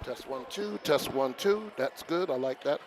Test 1, 2, test 1, 2. That's good. I like that.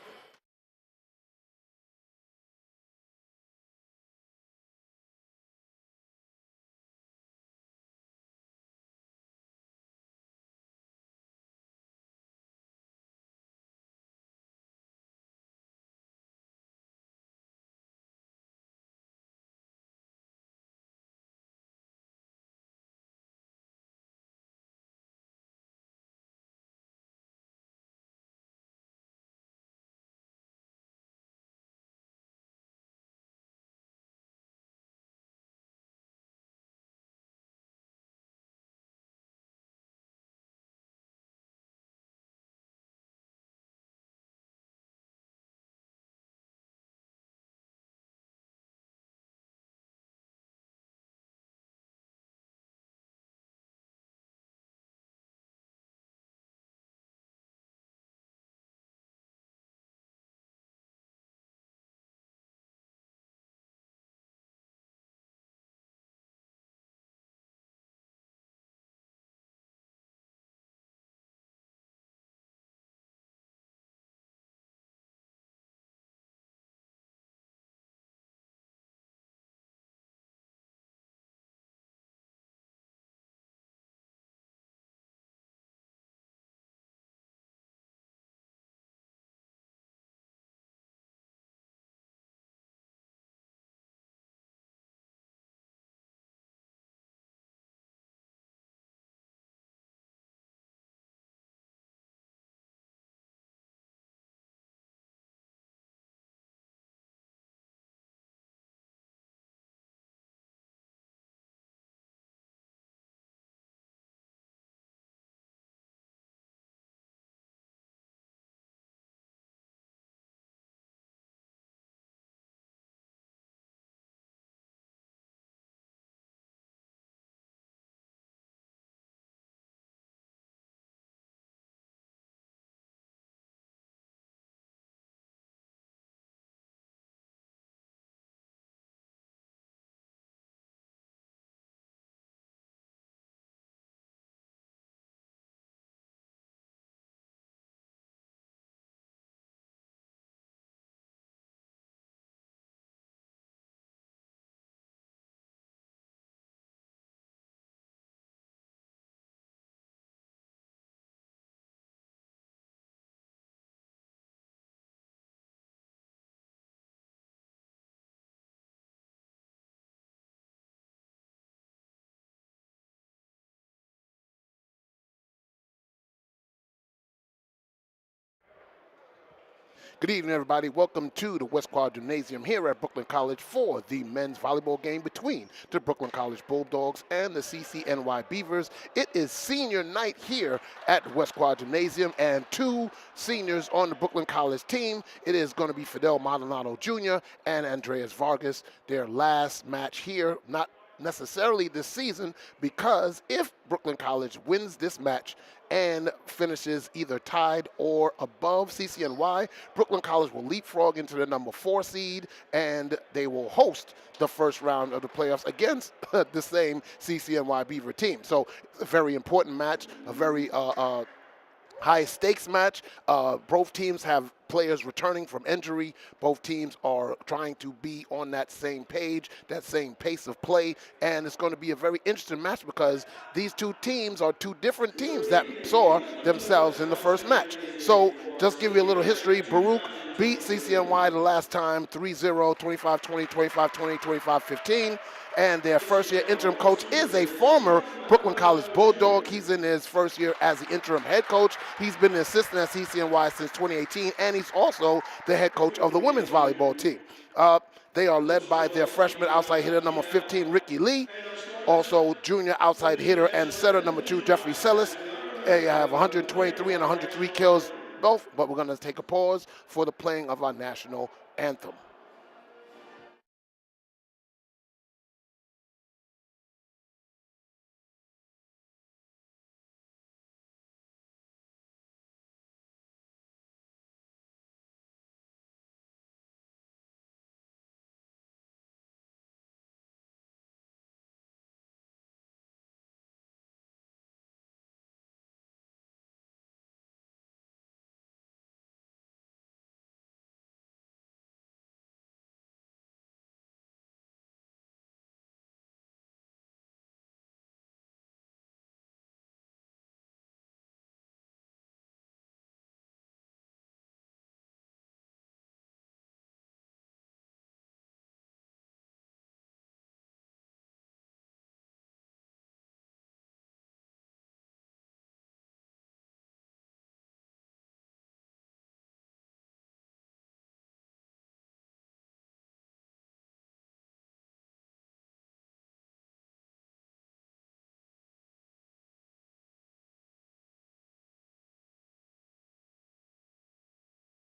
Good evening, everybody. Welcome to the West Quad Gymnasium here at Brooklyn College for the men's volleyball game between the Brooklyn College Bulldogs and the CCNY Beavers. It is senior night here at West Quad Gymnasium, and two seniors on the Brooklyn College team. It is going to be Fidel Maldonado Jr. and Andreas Vargas. Their last match here, not necessarily this season, because if Brooklyn College wins this match and finishes either tied or above CCNY, Brooklyn College will leapfrog into the number 4 seed, and they will host the first round of the playoffs against the same CCNY Beaver team. So it's a very important match, a very high stakes match. Both teams have players returning from injury. Both teams are trying to be on that same page, that same pace of play, and it's going to be a very interesting match because these two teams are two different teams that saw themselves in the first match. So just give you a little history. Baruch beat CCNY the last time 3-0, 25-20, 25-20, 25-15. And their first-year interim coach is a former Brooklyn College Bulldog. He's in his first year as the interim head coach. He's been an assistant at CCNY since 2018, and he's also the head coach of the women's volleyball team. They are led by their freshman outside hitter number 15, Ricky Lee, also junior outside hitter and setter number 2, Jeffrey Sellis. They have 123 and 103 kills both, but we're going to take a pause for the playing of our national anthem.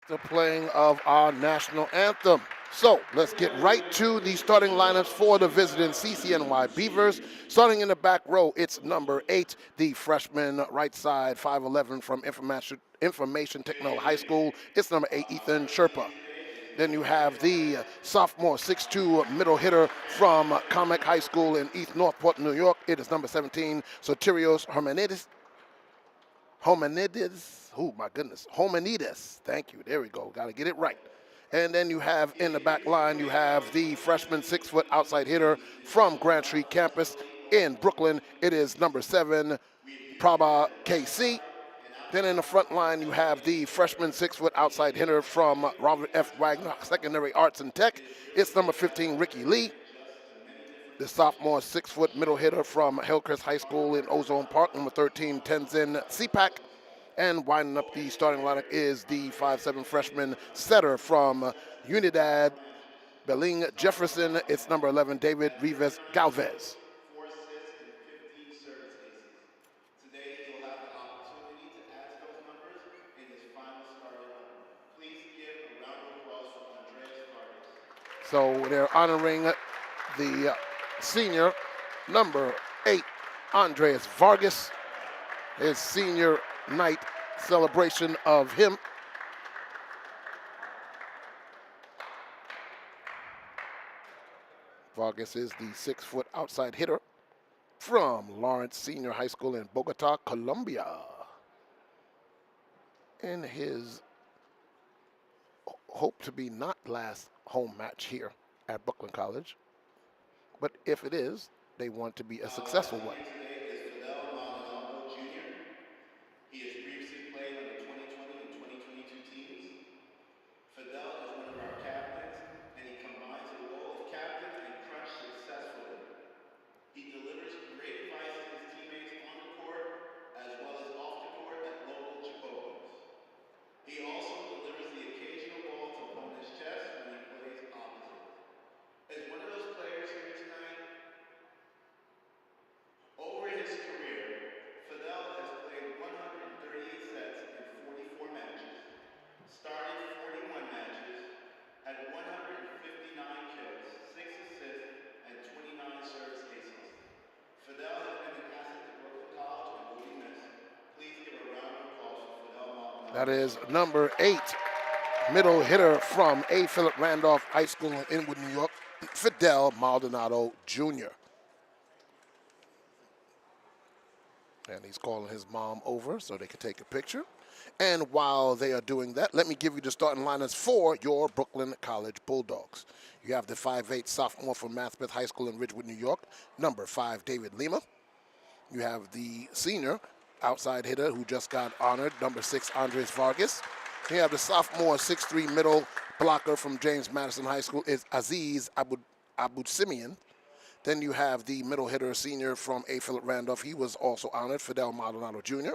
The playing of our national anthem. So let's get right to the starting lineups for the visiting CCNY Beavers. Starting in the back row, it's number 8, the freshman right side, 5'11" from Information Technology High School. It's number 8, Ethan Sherpa. Then you have the sophomore 6'2" middle hitter from CUNYAC High School in East Northport, New York. It is number 17, Soterios Hominides. Oh, my goodness. Hominides. Thank you. There we go. Got to get it right. And then you have in the back line, you have the freshman 6-foot outside hitter from Grant Street campus in Brooklyn. It is number 7, Prabha KC. Then in the front line, you have the freshman 6-foot outside hitter from Robert F. Wagner Secondary Arts and Tech. It's number 15, Ricky Lee. The sophomore 6-foot middle hitter from Hillcrest High School in Ozone Park, number 13, Tenzin Sipak. And winding up the starting lineup is the 5'7" freshman setter from Unidad Beling Jefferson. It's number 11, David Rivas Galvez. So they're honoring the senior, number 8, Andres Vargas, his senior night celebration of him. Vargas is the 6-foot outside hitter from Lawrence Senior High School in Bogota, Colombia. In his hope to be not last home match here at Brooklyn College, but if it is, they want to be a successful one. He has previously played on the 2020 and 2022 teams. Fidel is one of our captains, and he combines the role of captain and crunch successfully. He delivers great advice to his teammates on the court, as well as off the court at local Chipocos. He also delivers the occasional ball to opponent's chest when he plays opposite. As one of those players here tonight, over his career, Fidel has played 138 sets in 44 matches, started 41 matches, had 159 kills, 6 assists, and 29 service aces. Fidel has been an asset to Brooklyn College and will be missed. Please give a round of applause for Fidel Maldonado. That is number 8, middle hitter from A. Philip Randolph High School in Inwood, New York, Fidel Maldonado Jr. And he's calling his mom over so they can take a picture. And while they are doing that, let me give you the starting lineups for your Brooklyn College Bulldogs. You have the 5'8" sophomore from Maspeth High School in Ridgewood, New York, number 5, David Lima. You have the senior outside hitter who just got honored, number 6, Andres Vargas. You have the sophomore 6'3" middle blocker from James Madison High School is Aziz Abu Simeon. Then you have the middle hitter senior from A. Philip Randolph. He was also honored, Fidel Maldonado Jr.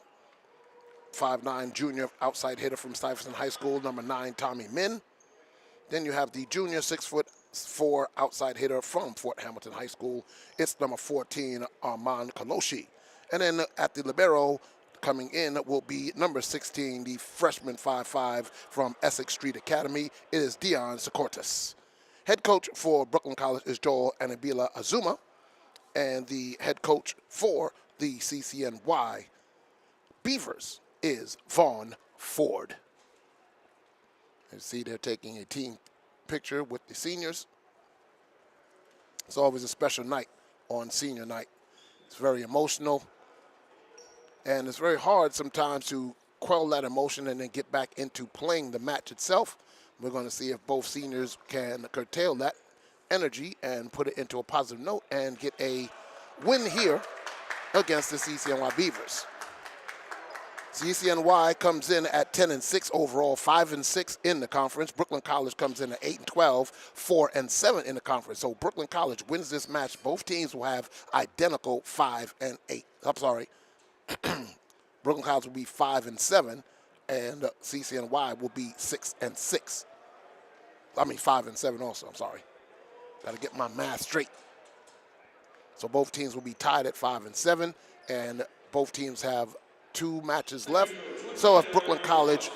5'9" junior outside hitter from Stuyvesant High School, number 9, Tommy Min. Then you have the junior 6'4" outside hitter from Fort Hamilton High School. It's number 14, Armand Kaloshi. And then at the libero, coming in will be number 16, the freshman 5'5" from Essex Street Academy. It is Dion Socortis. Head coach for Brooklyn College is Joel Anabila Azuma, and the head coach for the CCNY Beavers is Vaughn Ford. You see they're taking a team picture with the seniors. It's always a special night on senior night. It's very emotional, and it's very hard sometimes to quell that emotion and then get back into playing the match itself. We're going to see if both seniors can curtail that energy and put it into a positive note and get a win here against the CCNY Beavers. CCNY comes in at 10-6 overall, 5-6 in the conference. Brooklyn College comes in at 8-12, 4-7 in the conference. So Brooklyn College wins this match. Both teams will have identical 5-8. I'm sorry. Brooklyn College will be 5-7, and CCNY will be 6-6. I mean 5-7 also, I'm sorry. Got to get my math straight. So both teams will be tied at 5-7, and both teams have 2 matches left. So if Brooklyn College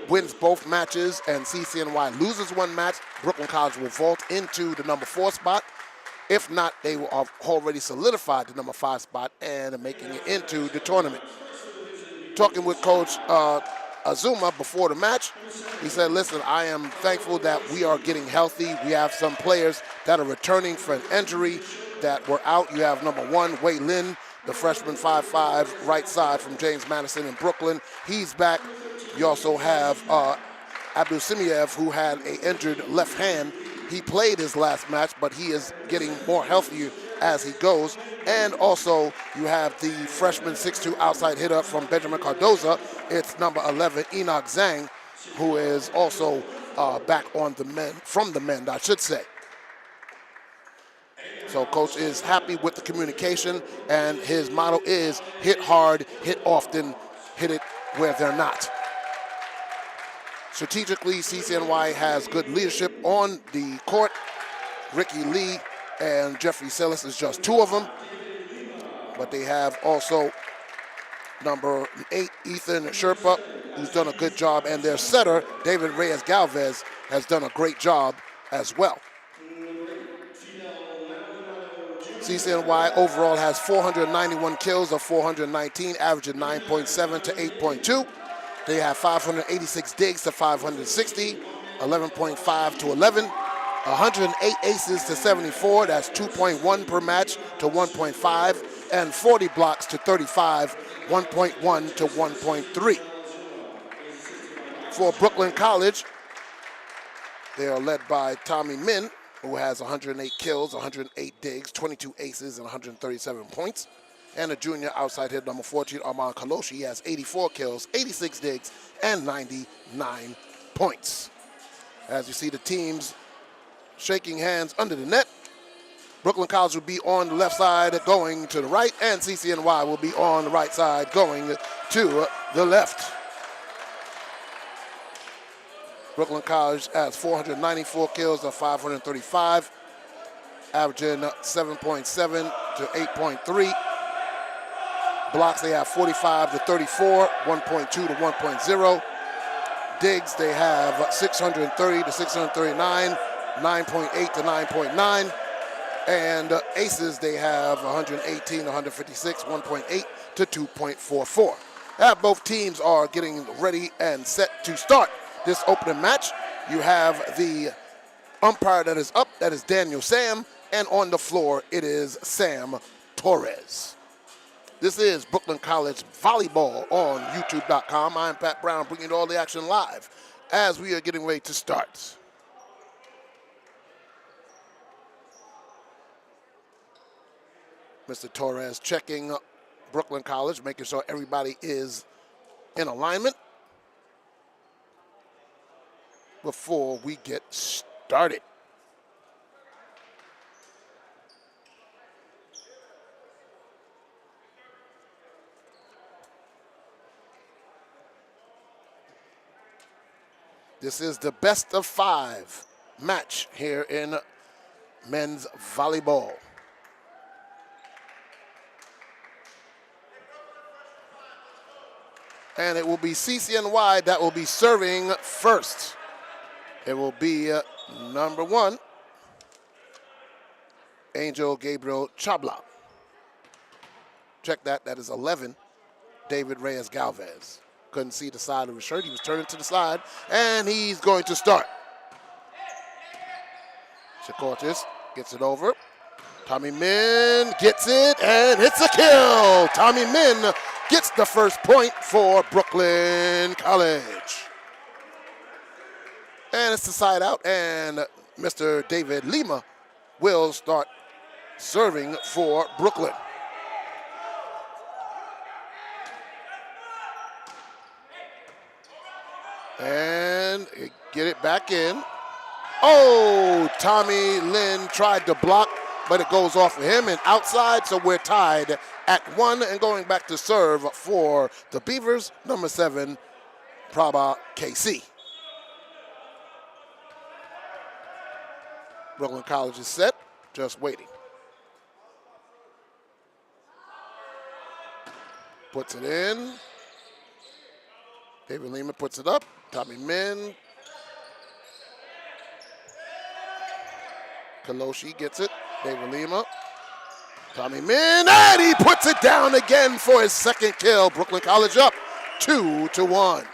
wins both matches and CCNY loses one match, Brooklyn College will vault into the number 4 spot. If not, they will have already solidified the number 5 spot and making it into the tournament. Talking with Coach Azuma before the match, he said, listen, I am thankful that we are getting healthy. We have some players that are returning from injury that were out. You have number 1, Wei Lin, the freshman 5'5", right side from James Madison in Brooklyn. He's back. You also have Abdul Simiev, who had an injured left hand. He played his last match, but he is getting more healthier as he goes. And also, you have the freshman 6'2" outside hitter from Benjamin Cardoza. It's number 11, Enoch Zhang, who is also back on the men, from the men, I should say. So Coach is happy with the communication, and his motto is hit hard, hit often, hit it where they're not. Strategically, CCNY has good leadership on the court. Ricky Lee and Jeffrey Sellis is just 2 of them. But they have also number 8, Ethan Sherpa, who's done a good job. And their setter, David Reyes Galvez, has done a great job as well. CCNY overall has 491 kills of 419, averaging 9.7 to 8.2. They have 586 digs to 560, 11.5 to 11, 108 aces to 74, that's 2.1 per match to 1.5, and 40 blocks to 35, 1.1 to 1.3. For Brooklyn College, they are led by Tommy Min, who has 108 kills, 108 digs, 22 aces, and 137 points. And a junior outside hitter, number 14, Armand Kaloshi, has 84 kills, 86 digs, and 99 points. As you see the teams shaking hands under the net, Brooklyn College will be on the left side going to the right, and CCNY will be on the right side going to the left. Brooklyn College has 494 kills of 535, averaging 7.7 to 8.3. Blocks, they have 45 to 34, 1.2 to 1.0. Digs, they have 630 to 639, 9.8 to 9.9. And aces, they have 118 to 156, 1.8 to 2.44. Both teams are getting ready and set to start this opening match. You have the umpire that is up, that is Daniel Sam, and on the floor, it is Sam Torres. This is Brooklyn College Volleyball on YouTube.com. I'm Pat Brown, bringing you all the action live as we are getting ready to start. Mr. Torres checking Brooklyn College, making sure everybody is in alignment before we get started. This is the best of 5 match here in men's volleyball. And it will be CCNY that will be serving first. It will be number 1, Angel Gabriel Chabla. Check that, that is 11, David Reyes Galvez. Couldn't see the side of his shirt. He was turning to the side, and he's going to start. Chikortis gets it over. Tommy Min gets it, and it's a kill. Tommy Min gets the first point for Brooklyn College. And it's the side out, and Mr. David Lima will start serving for Brooklyn. And get it back in. Oh, Tommy Lin tried to block, but it goes off of him and outside, so we're tied at 1 and going back to serve for the Beavers, number 7, Prabha KC. Brooklyn College is set, just waiting. Puts it in. David Lima puts it up. Tommy Min. Kaloshi gets it. David Lima. Tommy Min, and he puts it down again for his second kill. Brooklyn College up 2-1.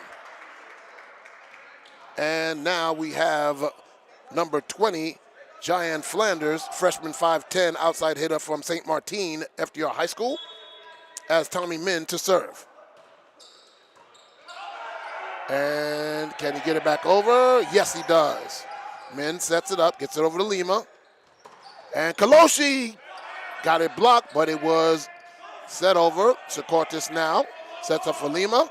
And now we have number 20, Giant Flanders, freshman 5'10", outside hitter from St. Martin, FDR High School, as Tommy Min to serve. And can he get it back over? Yes, he does. Min sets it up, gets it over to Lima. And Kaloshi got it blocked, but it was set over. Secortis now sets up for Lima.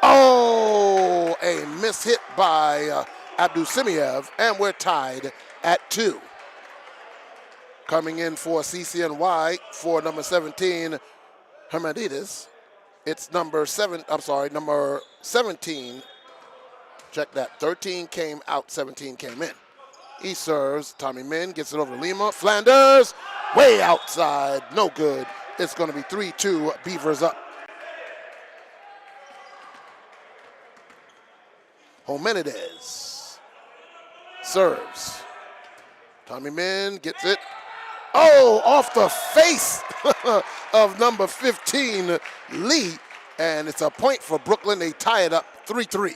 Oh, a miss hit by Abdusimiev, and we're tied at 2. Coming in for CCNY for number 17, Hermanides. It's number 17. Check that. 13 came out, 17 came in. He serves. Tommy Min gets it over to Lima. Flanders, way outside. No good. It's going to be 3-2, Beavers up. Homenides serves. Tommy Min gets it. Oh, off the face of number 15, Lee. And it's a point for Brooklyn. They tie it up 3-3.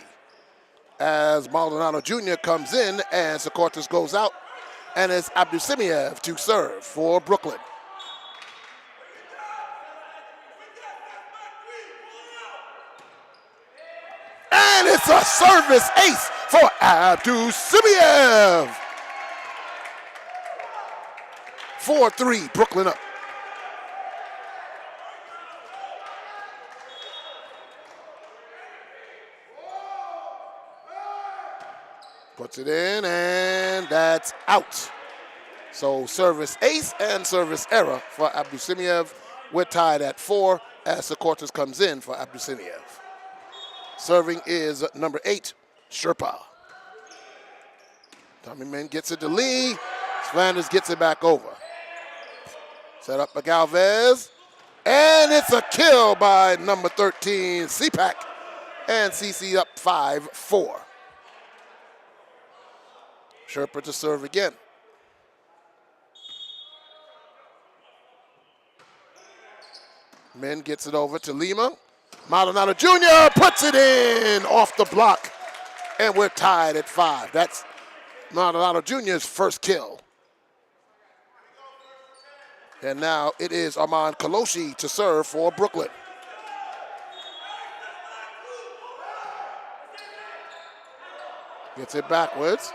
As Maldonado Jr. comes in and Secortis goes out. And it's Abdusimiev to serve for Brooklyn. And it's a service ace for Abdusimiev. 4-3, Brooklyn up. Puts it in, and that's out. So service ace and service error for Abdusimiev. We're tied at 4 as Secortis comes in for Abdusimiev. Serving is number 8, Sherpa. Tommy Min gets it to Lee. Flanders gets it back over. Set up by Galvez. And it's a kill by number 13, CPAC. And CC up 5-4. Sherpa to serve again. Min gets it over to Lima. Maldonado Jr. puts it in off the block. And we're tied at 5. That's Maldonado Jr.'s first kill. And now it is Armand Kaloshi to serve for Brooklyn. Gets it backwards.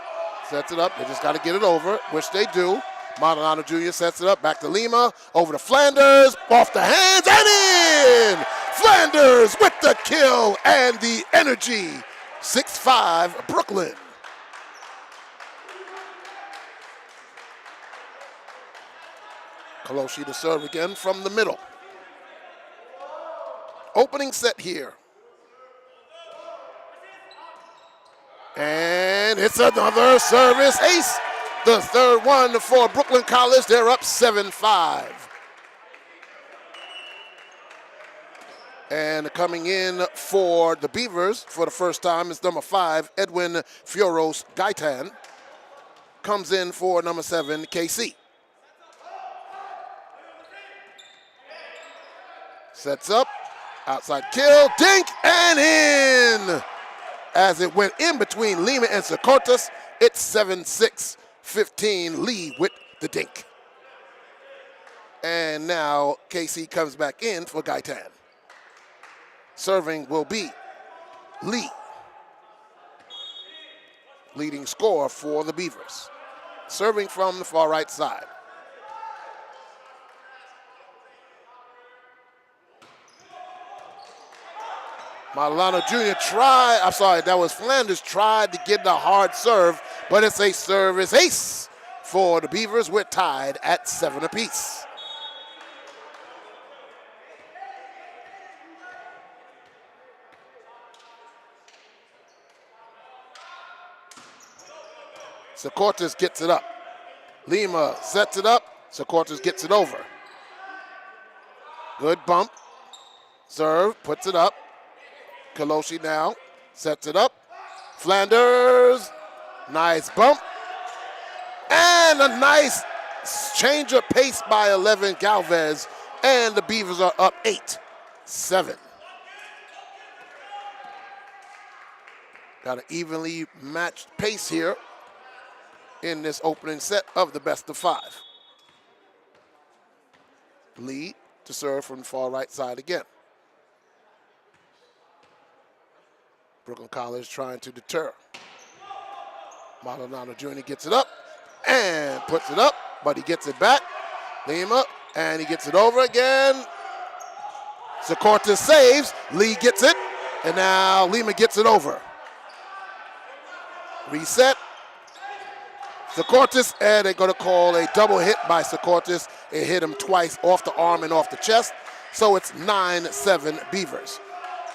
Sets it up. They just got to get it over, which they do. Maldonado Jr. sets it up. Back to Lima. Over to Flanders. Off the hands and in! Flanders with the kill and the energy. 6-5 Brooklyn. Kaloshi to serve again from the middle. Opening set here. And it's another service ace. The third one for Brooklyn College. They're up 7-5. And coming in for the Beavers for the first time is number 5, Edwin Fioros Gaitan. Comes in for number 7, KC. Sets up, outside kill, dink, and in! As it went in between Lima and Secortis, it's 7-6, 15, Lee with the dink. And now KC comes back in for Gaitan. Serving will be Lee. Leading scorer for the Beavers. Serving from the far right side. Maldonado Jr. that was Flanders tried to get the hard serve, but it's a service ace for the Beavers. We're tied at 7 apiece. Secortis gets it up. Lima sets it up. Secortis gets it over. Good bump. Serve, puts it up. Kaloshi now sets it up. Flanders, nice bump. And a nice change of pace by 11 Galvez. And the Beavers are up 8-7. Got an evenly matched pace here in this opening set of the best of 5. Lee to serve from the far right side again. Brooklyn College trying to deter. Maldonado Jr. gets it up and puts it up, but he gets it back. Lima, and he gets it over again. Secortis saves. Lee gets it, and now Lima gets it over. Reset. Secortis, and they're going to call a double hit by Secortis. It hit him twice off the arm and off the chest, so it's 9-7 Beavers.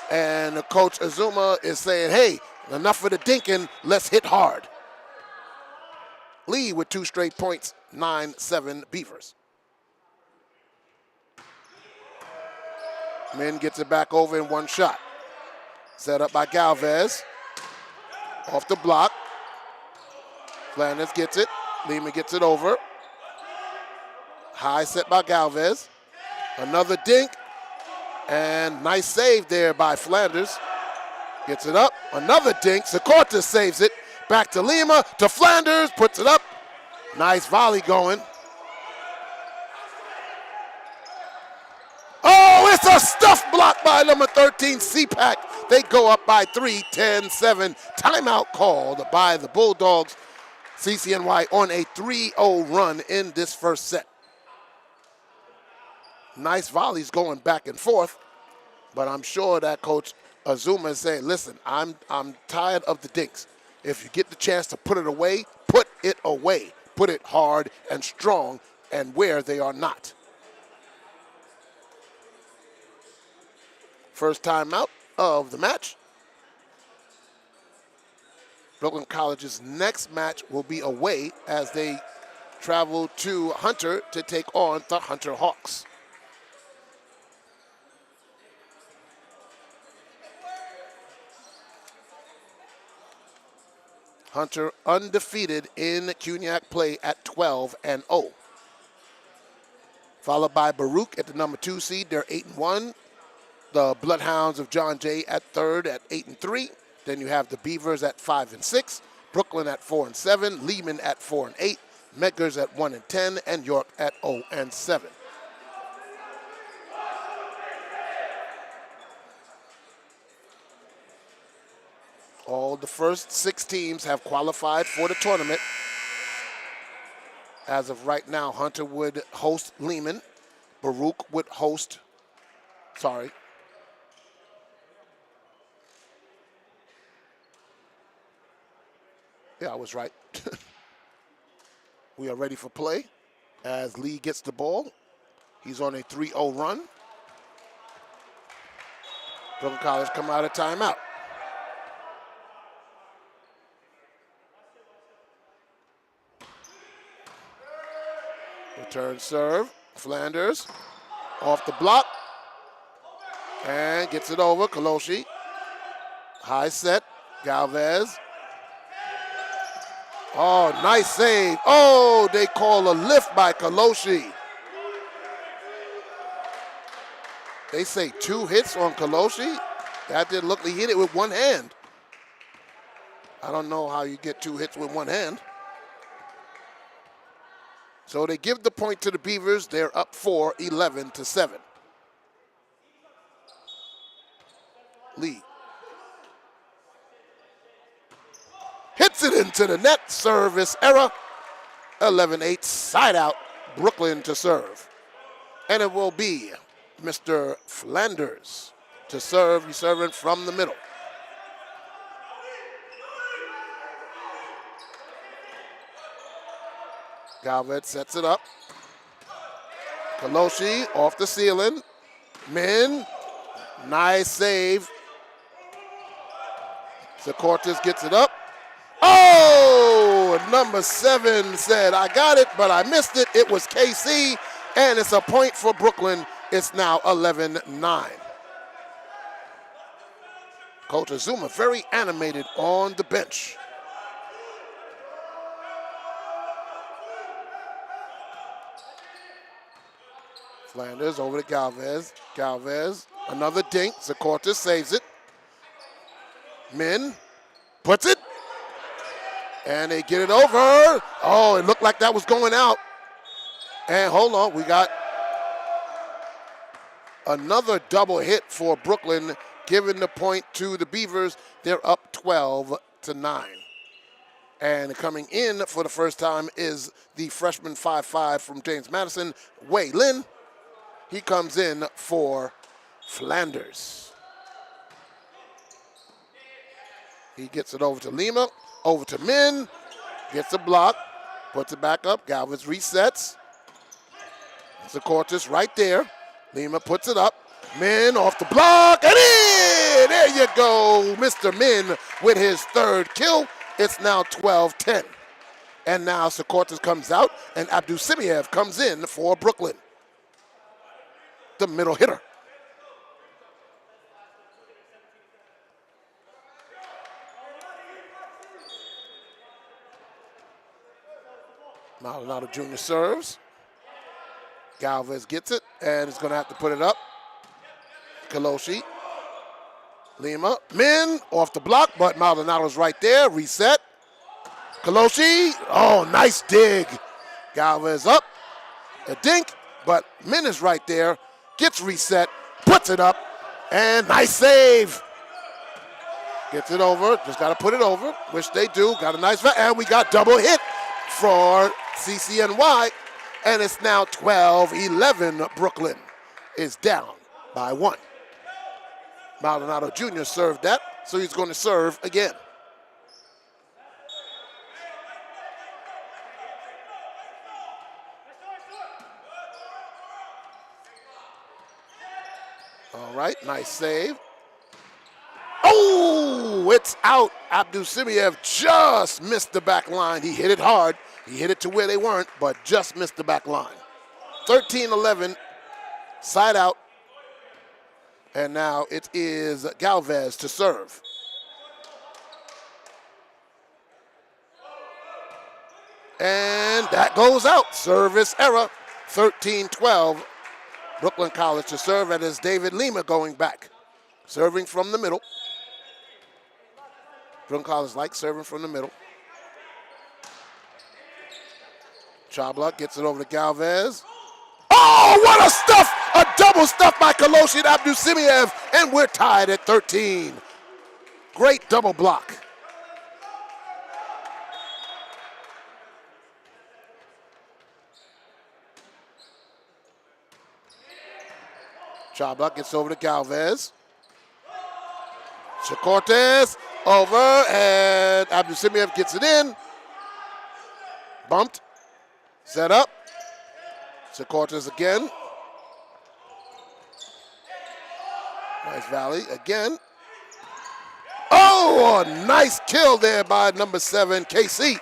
And Coach Azuma is saying, hey, enough of the dinking, let's hit hard. Lee with 2 straight points, 9-7 Beavers. Min gets it back over in 1 shot. Set up by Galvez. Off the block. Flanders gets it. Lima gets it over. High set by Galvez. Another dink. And nice save there by Flanders. Gets it up. Another dink. Secortis saves it. Back to Lima. To Flanders. Puts it up. Nice volley going. Oh, it's a stuff block by number 13, CPAC. They go up by 3, 10-7. Timeout called by the Bulldogs. CCNY on a 3-0 run in this first set. Nice volleys going back and forth, but I'm sure that Coach Azuma is saying, listen, I'm tired of the dinks. If you get the chance to put it away, put it away. Put it hard and strong and where they are not. First timeout of the match. Brooklyn College's next match will be away as they travel to Hunter to take on the Hunter Hawks. Hunter undefeated in CUNYAC play at 12-0. Followed by Baruch at the number 2 seed, they're 8-1. The Bloodhounds of John Jay at 3rd at 8-3. Then you have the Beavers at 5-6, Brooklyn at 4-7, Lehman at 4-8, Medgars at 1-10, and York at 0-7. All the first 6 teams have qualified for the tournament. As of right now, Hunter would host Lehman. Baruch would host, Yeah, I was right. We are ready for play as Lee gets the ball. He's on a 3-0 run. Brooklyn College come out of timeout. Return serve. Flanders off the block and gets it over. Kaloshi. High set. Galvez. Oh, nice save. Oh, they call a lift by Kaloshi. They say 2 hits on Kaloshi. That didn't look like he hit it with 1 hand. I don't know how you get 2 hits with 1 hand. So they give the point to the Beavers. They're up 4, 11-7. Lee. Hits it into the net. Service error. 11-8. Side out. Brooklyn to serve. And it will be Mr. Flanders to serve. He's serving from the middle. Galvez sets it up. Kaloshi off the ceiling. Min. Nice save. Secortis gets it up. Oh, number 7 said, I got it, but I missed it. It was KC, and it's a point for Brooklyn. It's now 11-9. Coach Azuma very animated on the bench. Flanders over to Galvez. Galvez, another dink. Zacortis saves it. Min puts it. And they get it over. Oh, it looked like that was going out. And hold on, we got another double hit for Brooklyn, giving the point to the Beavers. They're up 12-9. And coming in for the first time is the freshman 5'5" from James Madison, Wei Lin. He comes in for Flanders. He gets it over to Lima, over to Min, gets a block, puts it back up. Galvez resets. Zacortis right there. Lima puts it up. Min off the block and in! There you go, Mr. Min with his third kill. It's now 12-10. And now Zacortis comes out and Abdussimiev comes in for Brooklyn. The middle hitter. Maldonado Jr. serves. Galvez gets it and is going to have to put it up. Kaloshi. Lima. Min off the block, but Maldonado's right there. Reset. Kaloshi. Oh, nice dig. Galvez up. A dink, but Min is right there. Gets reset. Puts it up. And nice save. Gets it over. Just got to put it over, which they do. Got a nice, and we got double hit for CCNY. And it's now 12-11. Brooklyn is down by 1. Maldonado Jr. served that, so he's going to serve again. All right, nice save. Oh, it's out. Abdussimiev just missed the back line. He hit it hard. He hit it to where they weren't, but just missed the back line. 13-11, side out. And now it is Galvez to serve. And that goes out. Service error. 13-12. Brooklyn College to serve, and it's David Lima going back. Serving from the middle. Brooklyn College likes serving from the middle. Chabla gets it over to Galvez. Oh, what a stuff! A double stuff by Kaloshi and Abdussimiev, and we're tied at 13. Great double block. Chabla gets over to Galvez. Zacortis over, and Abdussimiev gets it in. Bumped. Set up. Zacortis again. Nice volley again. Oh, a nice kill there by number 7, KC.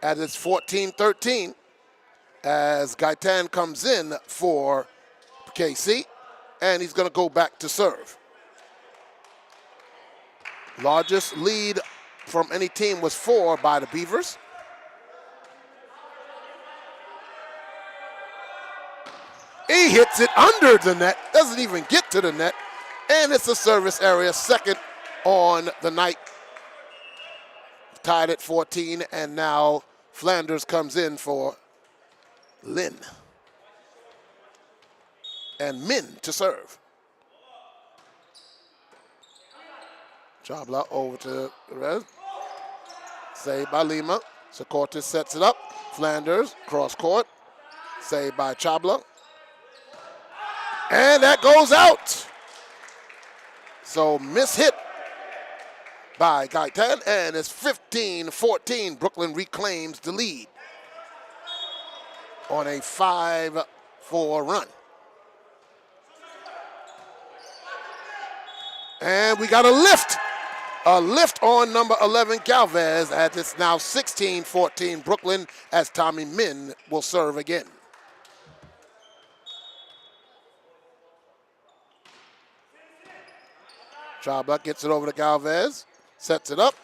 As it's 14-13. As Gaitan comes in for KC. And he's going to go back to serve. Largest lead from any team was 4 by the Beavers. He hits it under the net, doesn't even get to the net, and it's a service area, second on the night. Tied at 14, and now Flanders comes in for Lin. And Min to serve. Chabla over to the rest. Saved by Lima. Zacortis sets it up. Flanders, cross court. Saved by Chabla. And that goes out. So mishit by Gaitan, and it's 15-14. Brooklyn reclaims the lead on a 5-4 run. And we got a lift. A lift on number 11, Galvez, as it's now 16-14 Brooklyn, as Tommy Min will serve again. Chaba gets it over to Galvez, sets it up,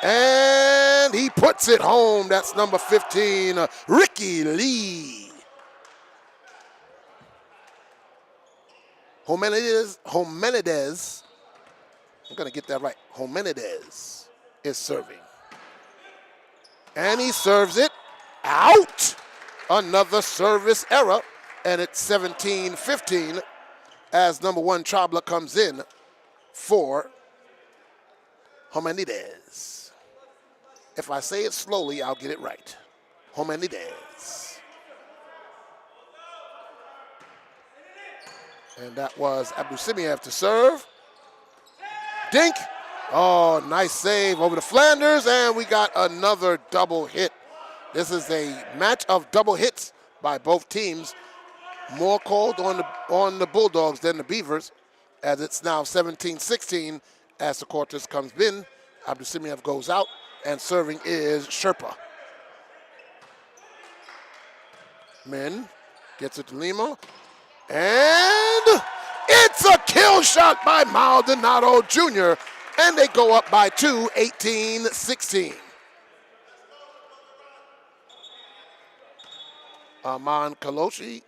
and he puts it home. That's number 15, Ricky Lee. Homenides, I'm going to get that right. Homenides is serving. And he serves it out. Another service error, and it's 17-15 as number 1 Chabla comes in for Homenides. If I say it slowly, I'll get it right. Homenides. And that was Abdussimiev to serve. Dink. Oh, nice save over to Flanders, and we got another double hit. This is a match of double hits by both teams. More called on the Bulldogs than the Beavers, as it's now 17-16 as the quarters comes in. Abdussimiev goes out, and serving is Sherpa. Min gets it to Lima, and it's a kill shot by Maldonado Jr., and they go up by 2, 18-16. Arman Kaloshi.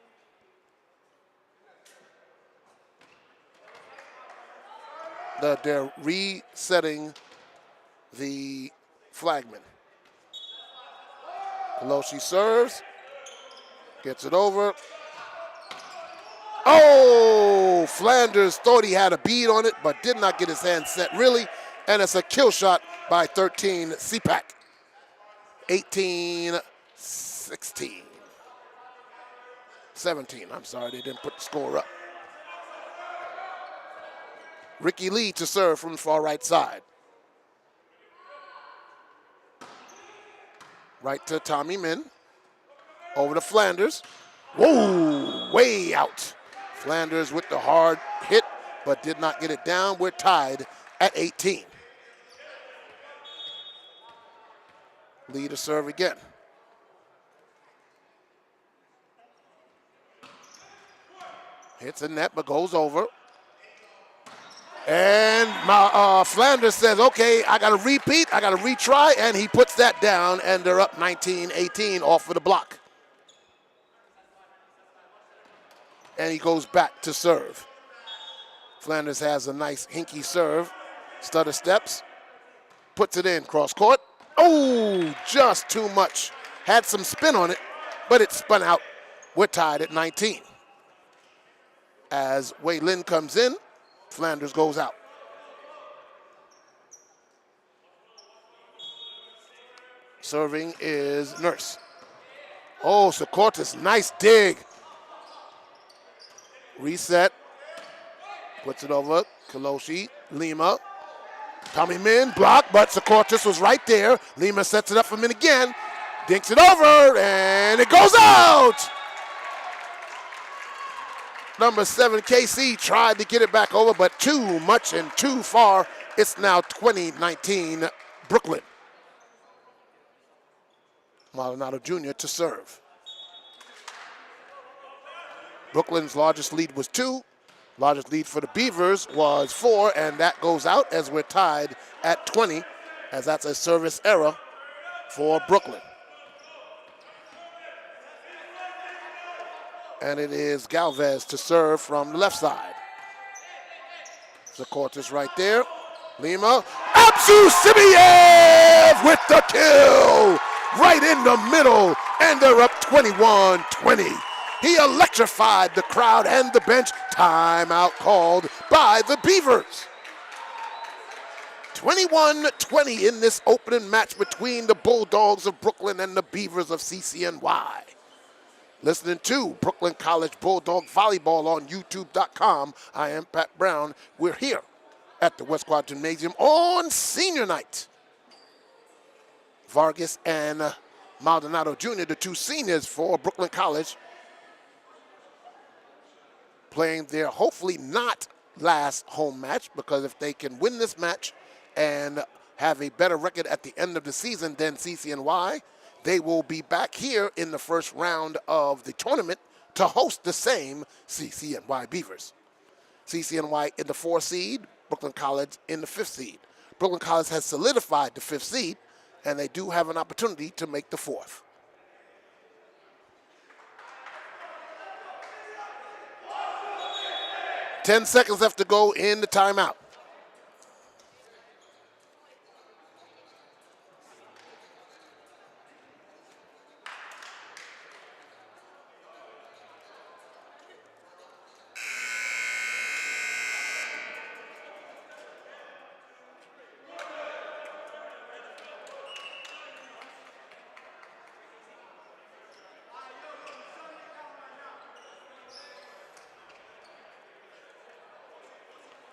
They're resetting the flagman. Kaloshi serves, gets it over. Oh, Flanders thought he had a bead on it, but did not get his hand set really, and it's a kill shot by 13 CPAC. 18-16. 17, I'm sorry, they didn't put the score up. Ricky Lee to serve from the far right side. Right to Tommy Min. Over to Flanders. Whoa, way out. Flanders with the hard hit, but did not get it down. We're tied at 18. Lee to serve again. Hits a net, but goes over. And Flanders says, okay, I got to repeat, I got to retry, and he puts that down, and they're up 19-18 off of the block. And he goes back to serve. Flanders has a nice hinky serve, stutter steps, puts it in, cross court. Oh, just too much. Had some spin on it, but it spun out. We're tied at 19. As Wei Lin comes in, Flanders goes out. Serving is Nurse. Oh, Socortis, nice dig. Reset. Puts it over. Kaloshi, Lima. Tommy Min, block, but Socortis was right there. Lima sets it up for Min again. Dinks it over, and it goes out. Number 7, KC, tried to get it back over, but too much and too far. It's now 20-19 Brooklyn. Maldonado Jr. to serve. Brooklyn's largest lead was 2. Largest lead for the Beavers was 4, and that goes out as we're tied at 20, as that's a service error for Brooklyn. And it is Galvez to serve from the left side. Socortis right there. Lima. Abdussimiev with the kill! Right in the middle, and they're up 21-20. He electrified the crowd and the bench. Timeout called by the Beavers. 21-20 in this opening match between the Bulldogs of Brooklyn and the Beavers of CCNY. Listening to Brooklyn College Bulldog Volleyball on YouTube.com. I am Pat Brown. We're here at the West Quad Gymnasium on senior night. Vargas and Maldonado Jr., the 2 seniors for Brooklyn College, playing their hopefully not last home match, because if they can win this match and have a better record at the end of the season than CCNY, they will be back here in the first round of the tournament to host the same CCNY Beavers. CCNY in the 4 seed, Brooklyn College in the 5th seed. Brooklyn College has solidified the 5th seed, and they do have an opportunity to make the 4th. Ten seconds left to go in the timeout.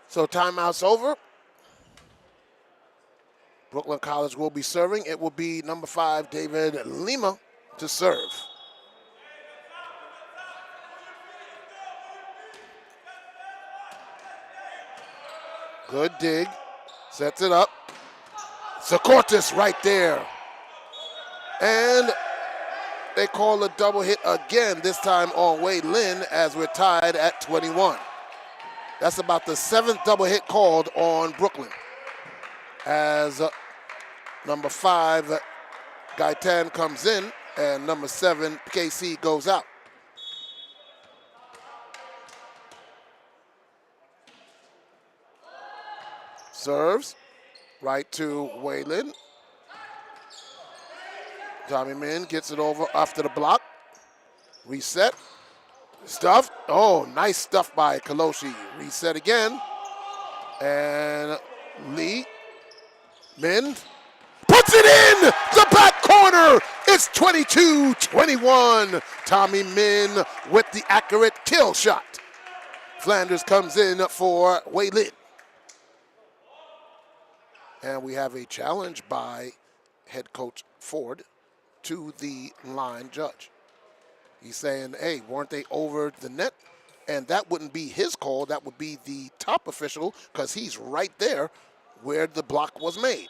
So timeout's over. Brooklyn College will be serving. It will be number 5, David Lima, to serve. Good dig. Sets it up. Secaucus right there. And they call a double hit again, this time on Wei Lin, as we're tied at 21. That's about the 7th double hit called on Brooklyn, as number 5, Gaitan, comes in, and number 7, KC, goes out. Serves right to Wei Lin. Tommy Min gets it over after the block. Reset. Stuff. Oh, nice stuff by Kaloshi. Reset again. And Lee. Min puts it in the back corner. It's 22-21. Tommy Min with the accurate kill shot. Flanders comes in for Wei Lin. And we have a challenge by head coach Ford to the line judge. He's saying, hey, weren't they over the net? And that wouldn't be his call. That would be the top official, because he's right there where the block was made.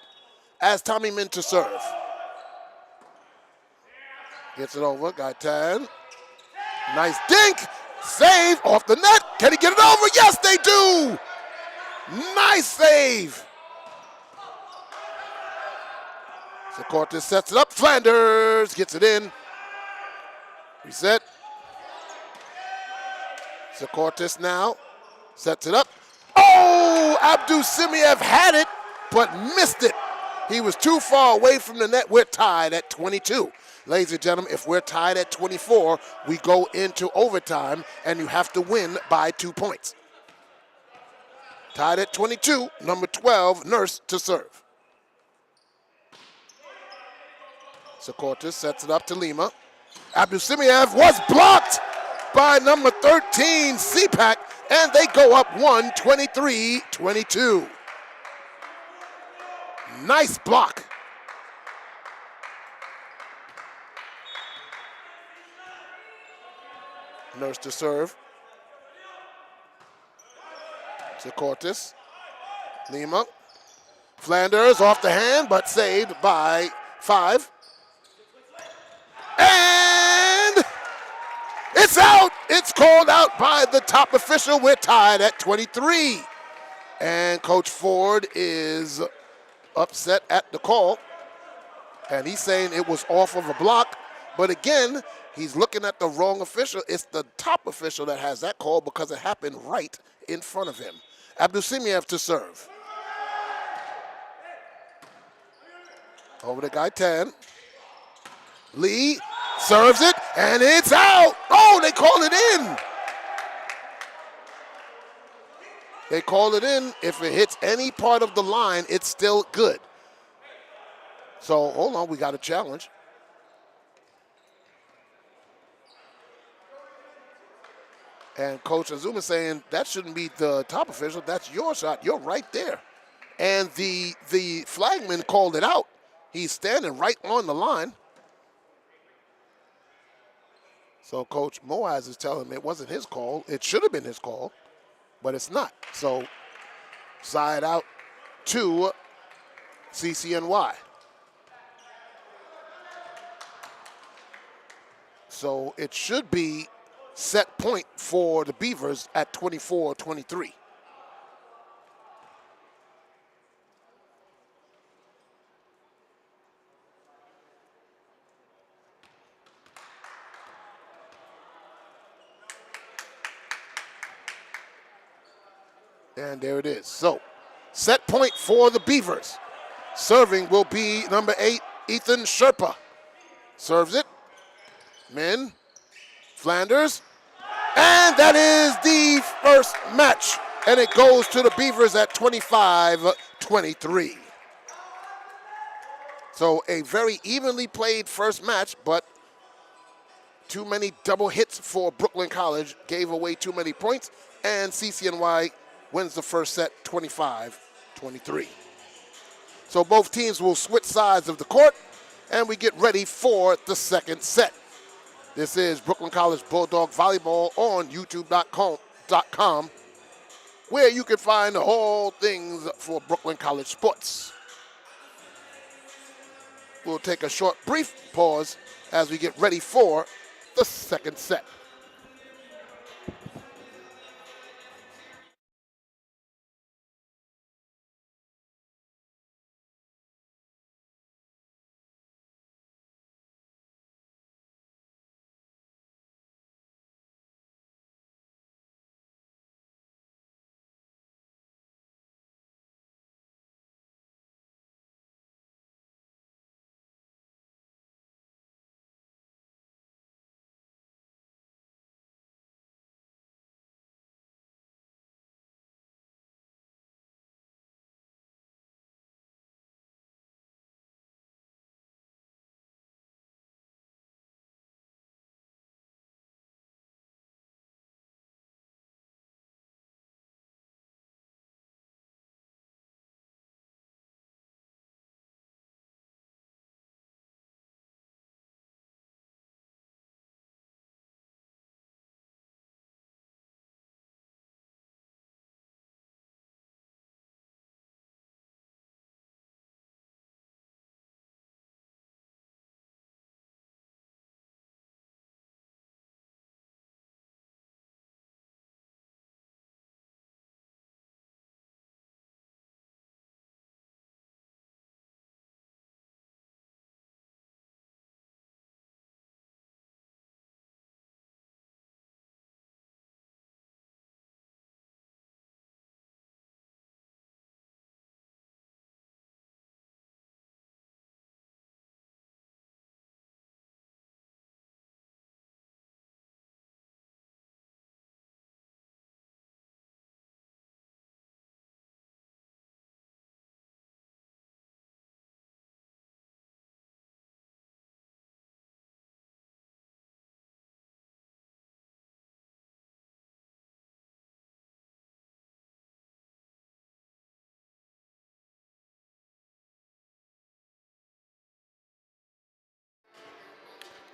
As Tommy Min to serve. Gets it over. Gaitan. Nice dink. Save off the net. Can he get it over? Yes, they do. Nice save. Secaucus sets it up. Flanders gets it in. Reset. Secaucus now sets it up. Oh, Abdul Simiev had it, but missed it. He was too far away from the net. We're tied at 22. Ladies and gentlemen, if we're tied at 24, we go into overtime, and you have to win by 2 points. Tied at 22, number 12, Nurse, to serve. Secaucus sets it up to Lima. Abdul Simiev was blocked by number 13, CPAC, and they go up 23-22. Nice block. Nurse to serve. Secaucus. Lima. Flanders off the hand, but saved by 5. And it's out. It's called out by the top official. We're tied at 23. And Coach Ford is upset at the call. And he's saying it was off of a block. But again, he's looking at the wrong official. It's the top official that has that call because it happened right in front of him. Abdul Simiev to serve. Over to Gaitan. Lee serves it, and it's out. Oh, they call it in. They call it in. If it hits any part of the line, it's still good. So, hold on, we got a challenge. And Coach Azuma saying, that shouldn't be the top official. That's your shot. You're right there. And the flagman called it out. He's standing right on the line. So Coach Moaz is telling him it wasn't his call. It should have been his call, but it's not. So side out to CCNY. So it should be set point for the Beavers at 24-23. And there it is. So, set point for the Beavers. Serving will be number 8, Ethan Sherpa. Serves it. Min. Flanders. And that is the first match. And it goes to the Beavers at 25-23. So a very evenly played first match, but too many double hits for Brooklyn College gave away too many points, and CCNY wins the first set 25-23. So both teams will switch sides of the court, and we get ready for the second set. This is Brooklyn College Bulldog Volleyball on YouTube.com, where you can find all things for Brooklyn College sports. We'll take a short, brief pause as we get ready for the second set.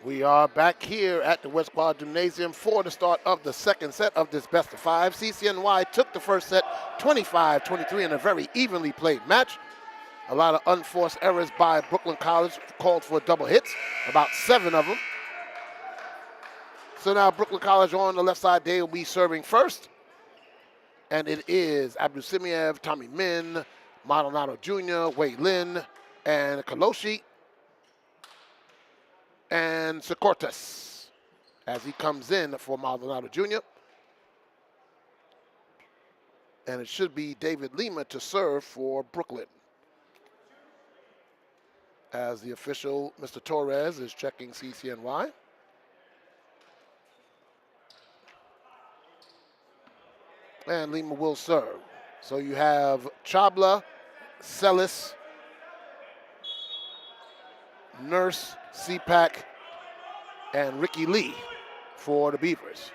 We are back here at the West Quad Gymnasium for the start of the second set of this best of 5. CCNY took the first set 25-23 in a very evenly played match. A lot of unforced errors by Brooklyn College called for double hits, about 7 of them. So now Brooklyn College on the left side, they will be serving first. And it is Abdusimiev, Tommy Min, Maldonado Jr., Wei Lin, and Kaloshi, and Socortes as he comes in for Maldonado Jr. And it should be David Lima to serve for Brooklyn, as the official, Mr. Torres, is checking CCNY. And Lima will serve. So you have Chabla, Celis, Nurse, CPAC, and Ricky Lee for the Beavers.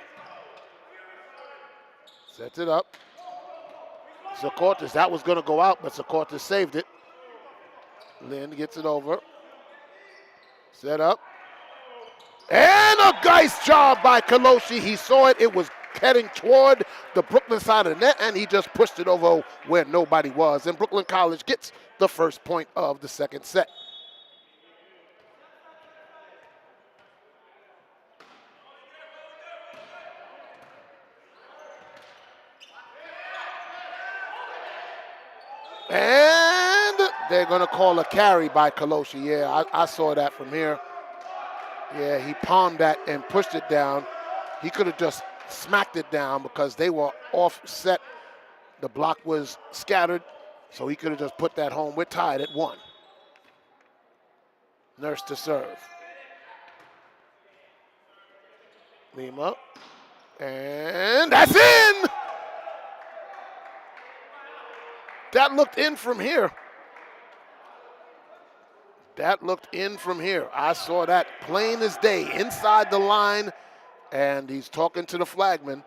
Sets it up. Socortes, that was going to go out, but Socortes saved it. Lynn gets it over. Set up. And a nice job by Kaloshi. He saw it. It was heading toward the Brooklyn side of the net, and he just pushed it over where nobody was. And Brooklyn College gets the first point of the second set. And they're going to call a carry by Kaloshi. Yeah, I saw that from here. Yeah, he palmed that and pushed it down. He could have just smacked it down because they were offset The block was scattered, so he could have just put that home. We're tied at 1. Nurse to serve. Lima. And that's in! That looked in from here. That looked in from here. I saw that plain as day, inside the line, and he's talking to the flagman.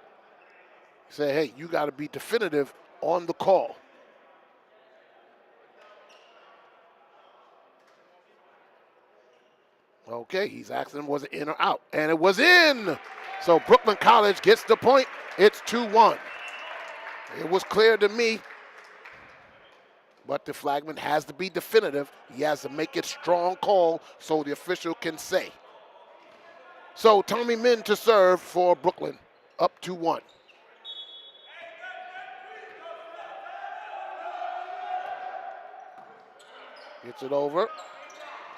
He said, hey, you got to be definitive on the call. Okay, he's asking him, was it in or out? And it was in! So Brooklyn College gets the point. It's 2-1. It was clear to me, but the flagman has to be definitive. He has to make it strong call so the official can say. So Tommy Min to serve for Brooklyn, up 2-1. Gets it over.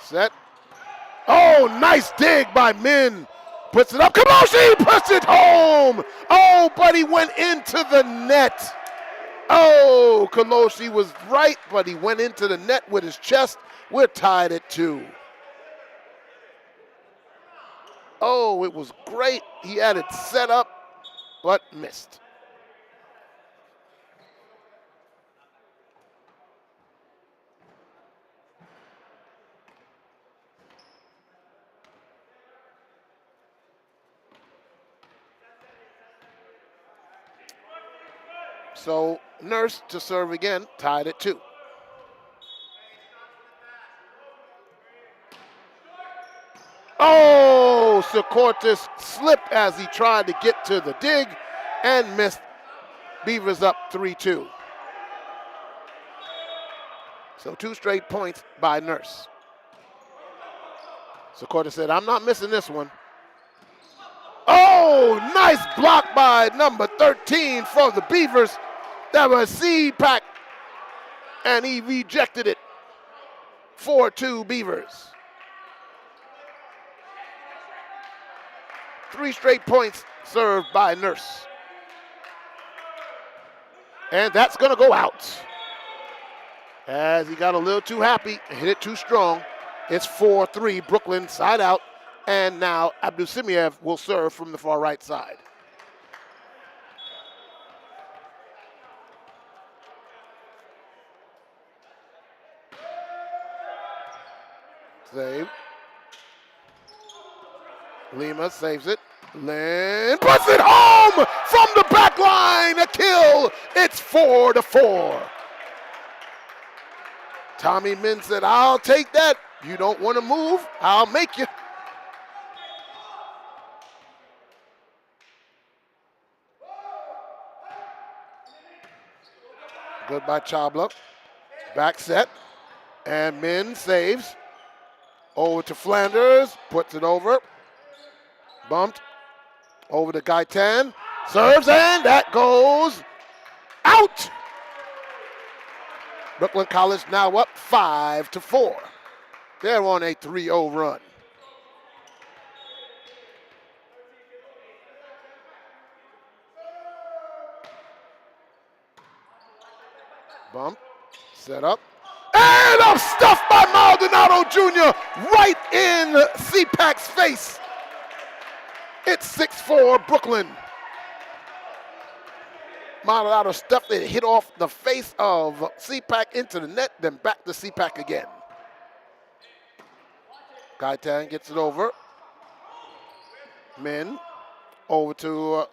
Set. Oh, nice dig by Min. Puts it up. Kamoshi puts it home. Oh, but he went into the net. Oh, Kaloshi was right, but he went into the net with his chest. We're tied at 2. Oh, it was great. He had it set up, but missed. So Nurse to serve again, tied at 2. Oh, Secortis slipped as he tried to get to the dig and missed. Beavers up 3-2. So 2 straight points by Nurse. Secortis said, I'm not missing this one. Oh, nice block by number 13 for the Beavers. That was CPAC, and he rejected it. 4-2 Beavers. 3 straight points served by Nurse. And that's going to go out. As he got a little too happy and hit it too strong. It's 4-3, Brooklyn side out. And now Abdusimiev will serve from the far right side. Save. Lima saves it. Lynn puts it home from the back line. A kill. It's 4-4. Tommy Min said, I'll take that. You don't want to move, I'll make you. Good by Chabla. Back set. And Min saves. Over to Flanders. Puts it over. Bumped. Over to Gaitan. Serves, and that goes out. Brooklyn College now up 5-4. They're on a 3-0 run. Bump, set up, and a stuff by Maldonado Jr. right in CPAC's face. It's 6-4 Brooklyn. Maldonado stuffed it, hit off the face of CPAC into the net, then back to CPAC again. Gaitan gets it over. Min over to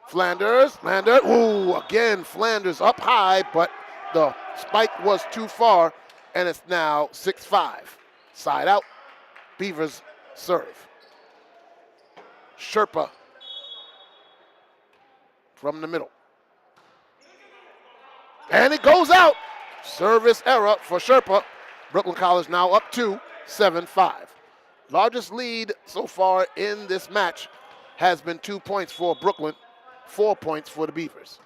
Flanders. Flanders, ooh, again, Flanders up high, but the spike was too far, and it's now 6-5. Side out, Beavers serve. Sherpa from the middle. And it goes out. Service error for Sherpa. Brooklyn College now up 7-5. Largest lead so far in this match has been 2 points for Brooklyn, 4 points for the Beavers.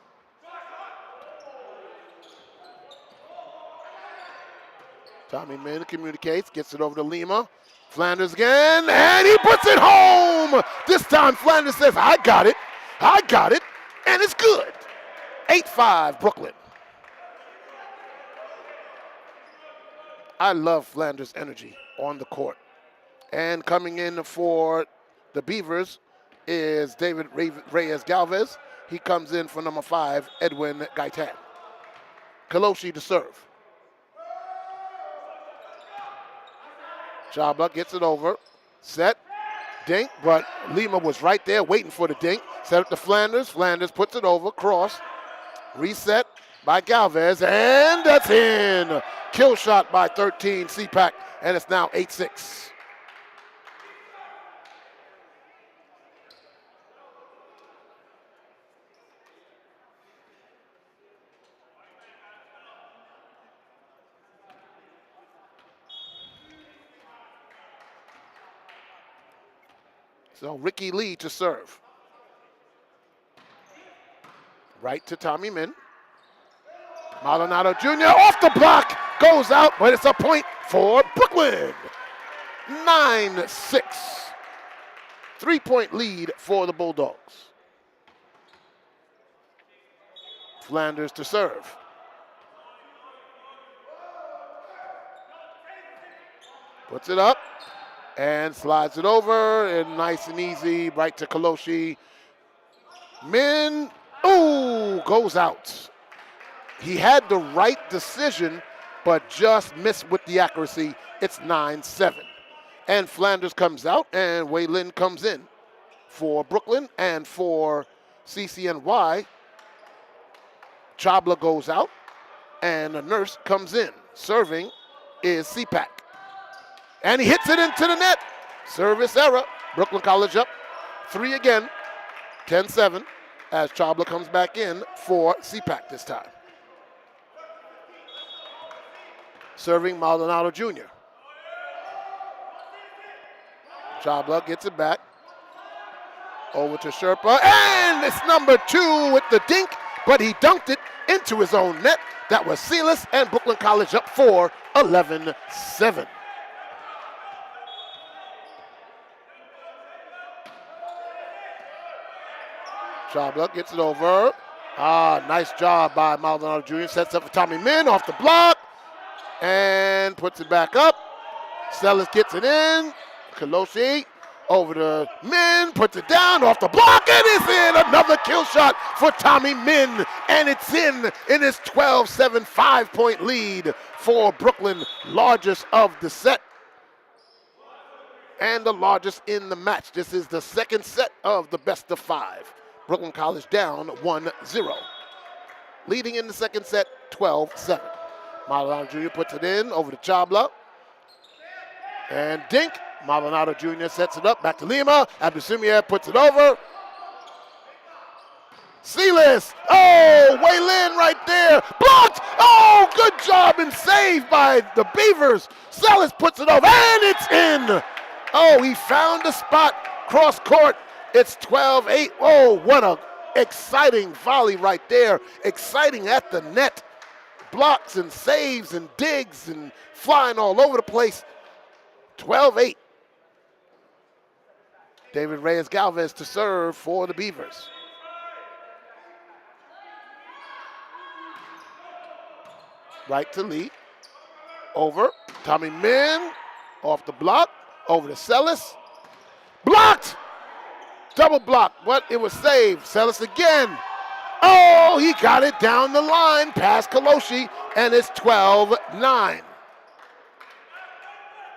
Tommy Min communicates, gets it over to Lima. Flanders again, and he puts it home. This time Flanders says, I got it, and it's good. 8-5 Brooklyn. I love Flanders' energy on the court. And coming in for the Beavers is David Reyes Galvez. He comes in for number 5, Edwin Gaitan. Kaloshi to serve. Chabla gets it over. Set. Dink, but Lima was right there waiting for the dink. Set up to Flanders. Flanders puts it over. Cross. Reset by Galvez, and that's in. Kill shot by 13 CPAC, and it's now 8-6. So Ricky Lee to serve. Right to Tommy Min. Maldonado Jr. off the block, goes out, but it's a point for Brooklyn. 9-6. 3-point lead for the Bulldogs. Flanders to serve. Puts it up and slides it over, and nice and easy, right to Kaloshi. Min, ooh, goes out. He had the right decision, but just missed with the accuracy. It's 9-7. And Flanders comes out, and Wei Lin comes in for Brooklyn, and for CCNY, Chabla goes out, and a nurse comes in. Serving is CPAC. And he hits it into the net. Service error. Brooklyn College up 3 again. 10-7 as Chabla comes back in for CPAC this time. Serving Maldonado Jr. Chabla gets it back. Over to Sherpa. And it's number 2 with the dink, but he dunked it into his own net. That was Silas, and Brooklyn College up 4, 11-7. Chabla gets it over. Nice job by Maldonado Jr. Sets up for Tommy Min off the block and puts it back up. Sellis gets it in. Kaloshi over to Min, puts it down off the block, and it's in. Another kill shot for Tommy Min, and it's in his 12-7 5-point lead for Brooklyn, largest of the set and the largest in the match. This is the second set of the best of 5. Brooklyn College down 1-0. Leading in the second set, 12-7. Maldonado Jr. puts it in over to Chabla. And dink. Maldonado Jr. sets it up. Back to Lima. Abdusumiev puts it over. Silas. Oh, Wei Lin right there. Blocked. Oh, good job and saved by the Beavers. Silas puts it over, and it's in. Oh, he found the spot. Cross court. It's 12-8. Oh, what a exciting volley right there. Exciting at the net. Blocks and saves and digs and flying all over the place. 12-8. David Reyes Galvez to serve for the Beavers. Right to Lee. Over. Tommy Min off the block. Over to Sellis. Blocked! Double block, but it was saved. Sellis again. Oh, he got it down the line past Kaloshi, and it's 12-9.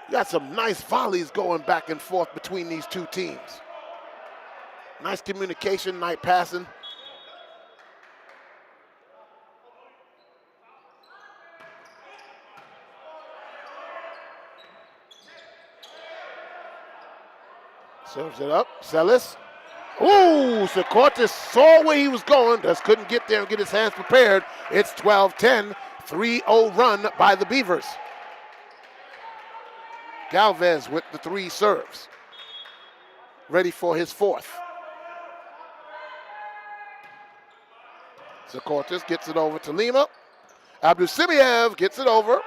Got some nice volleys going back and forth between these two teams. Nice communication, nice passing. Serves it up, Sellis. Ooh, Secortis saw where he was going, just couldn't get there and get his hands prepared. It's 12-10, 3-0 run by the Beavers. Galvez with the 3 serves. Ready for his 4th. Secortis gets it over to Lima. Abdusumiev gets it over.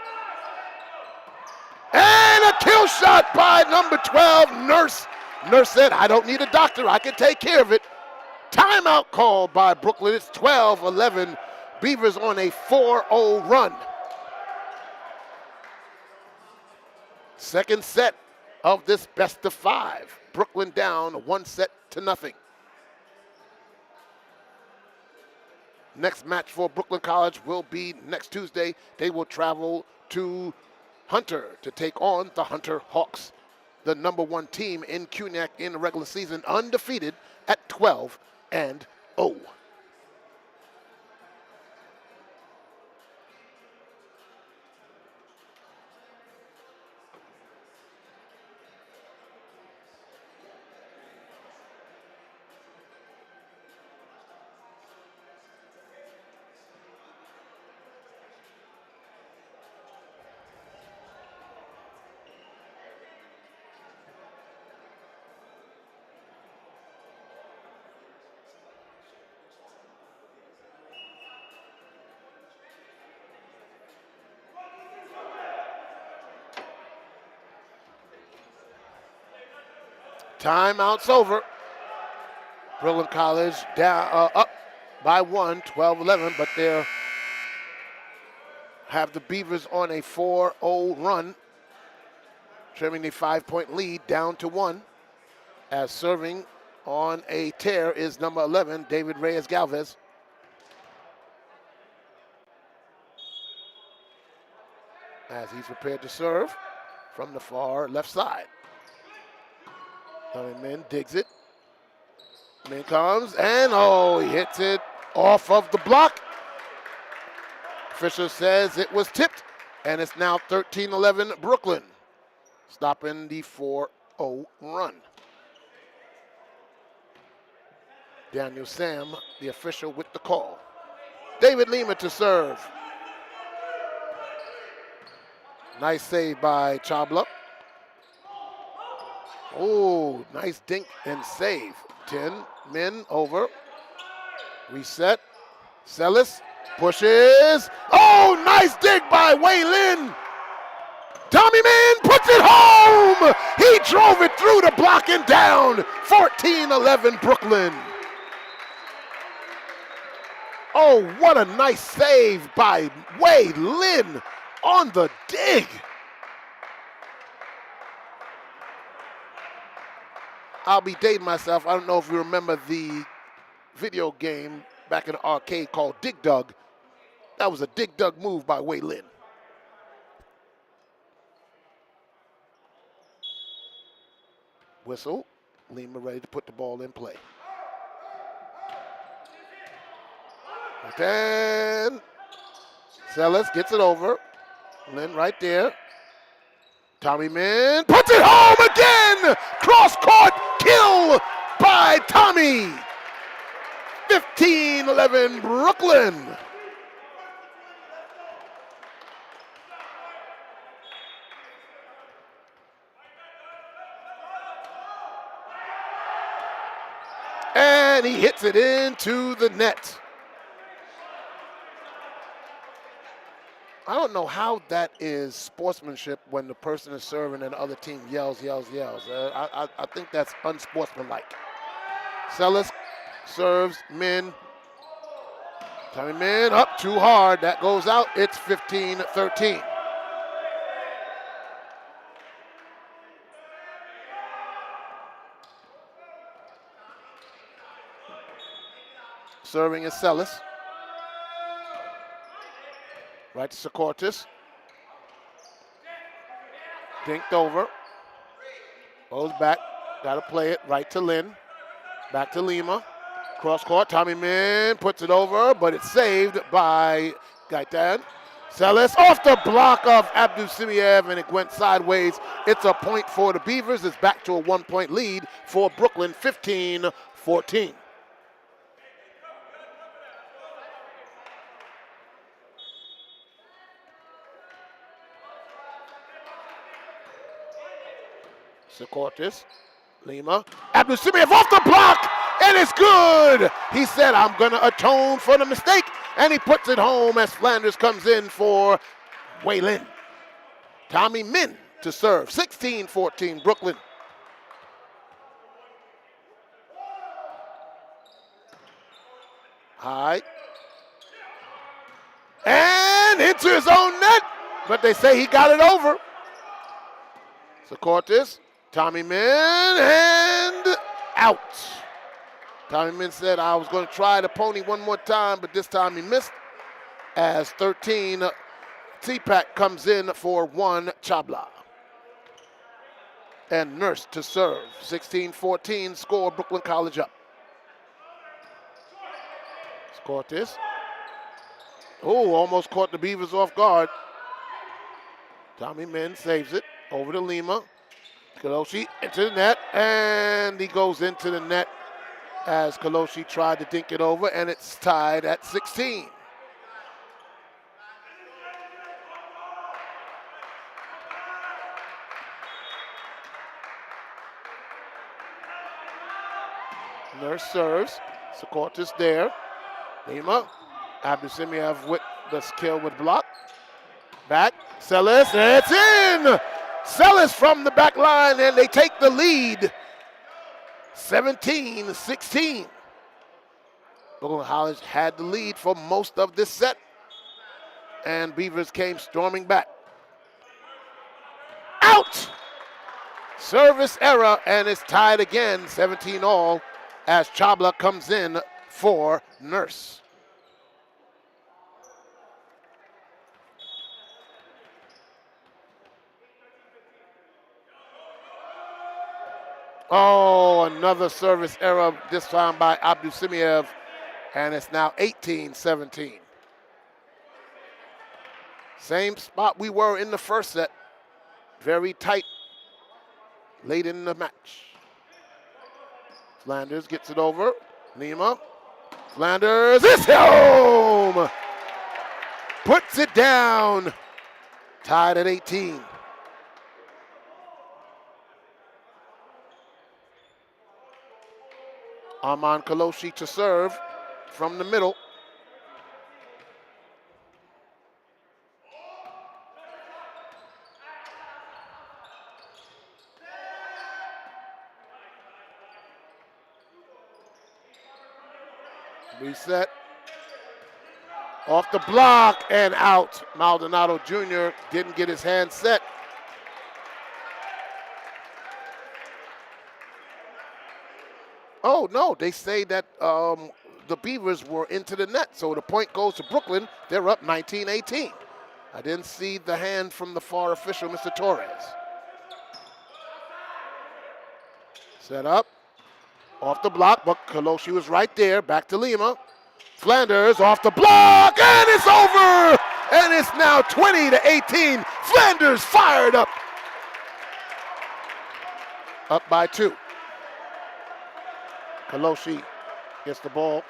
And a kill shot by number 12, Nurse. Nurse said, I don't need a doctor, I can take care of it. Timeout called by Brooklyn. It's 12-11. Beavers on a 4-0 run. Second set of this best of 5. Brooklyn down 1-0. Next match for Brooklyn College will be next Tuesday. They will travel to Hunter to take on the Hunter Hawks, the #1 team in CUNYAC in the regular season, undefeated at 12-0. Timeout's over. Brooklyn College down up by 1, 12-11, but they'll have the Beavers on a 4-0 run, trimming a 5-point lead down to 1. As serving on a tear is number 11, David Reyes-Galvez. As he's prepared to serve from the far left side. Min digs it. Min comes, and he hits it off of the block. Fisher says it was tipped, and it's now 13-11 Brooklyn, stopping the 4-0 run. Daniel Sam, the official, with the call. David Lima to serve. Nice save by Chabla. Oh, nice dink and save. 10 men over. Reset. Celis pushes. Oh, nice dig by Wei Lin. Tommy Min puts it home. He drove it through the block and down. 14-11 Brooklyn. Oh, what a nice save by Wei Lin on the dig. I'll be dating myself. I don't know if you remember the video game back in the arcade called Dig Dug. That was a Dig Dug move by Wei Lin. Whistle. Lima ready to put the ball in play. And then Celis gets it over. Lin right there. Tommy Min puts it home again! Cross-court kill by Tommy! 15-11 Brooklyn. And he hits it into the net. I don't know how that is sportsmanship when the person is serving and the other team yells. I think that's unsportsmanlike. Celis serves Min. Tommy Min up too hard. That goes out. It's 15-13. Serving is Celis. Right to Secaucus. Dinked over. Goes back. Got to play it. Right to Lin. Back to Lima. Cross court. Tommy Min puts it over, but it's saved by Gaitan. Celis off the block of Abdul Simiev, and it went sideways. It's a point for the Beavers. It's back to a 1-point lead for Brooklyn, 15-14. Secaucus, Lima, Abdul Simiev off the block, and it's good. He said, I'm going to atone for the mistake, and he puts it home as Flanders comes in for Wei Lin. Tommy Min to serve, 16-14 Brooklyn. High. And into his own net. But they say he got it over. So Cortez, Tommy Min, and out. Tommy Min said, I was going to try the pony one more time, but this time he missed. As 13, T-Pack comes in for 1 Chabla. And Nurse to serve. 16-14 score, Brooklyn College up. Cortez. Oh, almost caught the Beavers off guard. Tommy Min saves it over to Lima. Kaloshi into the net, and he goes into the net as Kaloshi tried to dink it over, and it's tied at 16. Nurse serves. Cortez there. Lima. Abdusimiev with the skill with block. Back. Celis, and it's in! Celis from the back line, and they take the lead. 17-16. Brooklyn College had the lead for most of this set, and Beavers came storming back. Out! Service error, and it's tied again, 17 all, as Chabla comes in for Nurse. Oh, another service error, this time by Abdusimiev, and it's now 18-17. Same spot we were in the first set. Very tight late in the match. Flanders gets it over. Lima. Flanders is home! Puts it down. Tied at 18. Armand Kaloshi to serve from the middle. Reset. Off the block and out. Maldonado Jr. didn't get his hand set. Oh, no, they say that the Beavers were into the net, so the point goes to Brooklyn. They're up 19-18. I didn't see the hand from the far official, Mr. Torres. Set up. Off the block, but Kaloshi was right there. Back to Lima. Flanders off the block, and it's over! And it's now 20-18. Flanders fired up. Up by 2. Kaloshi gets the ball.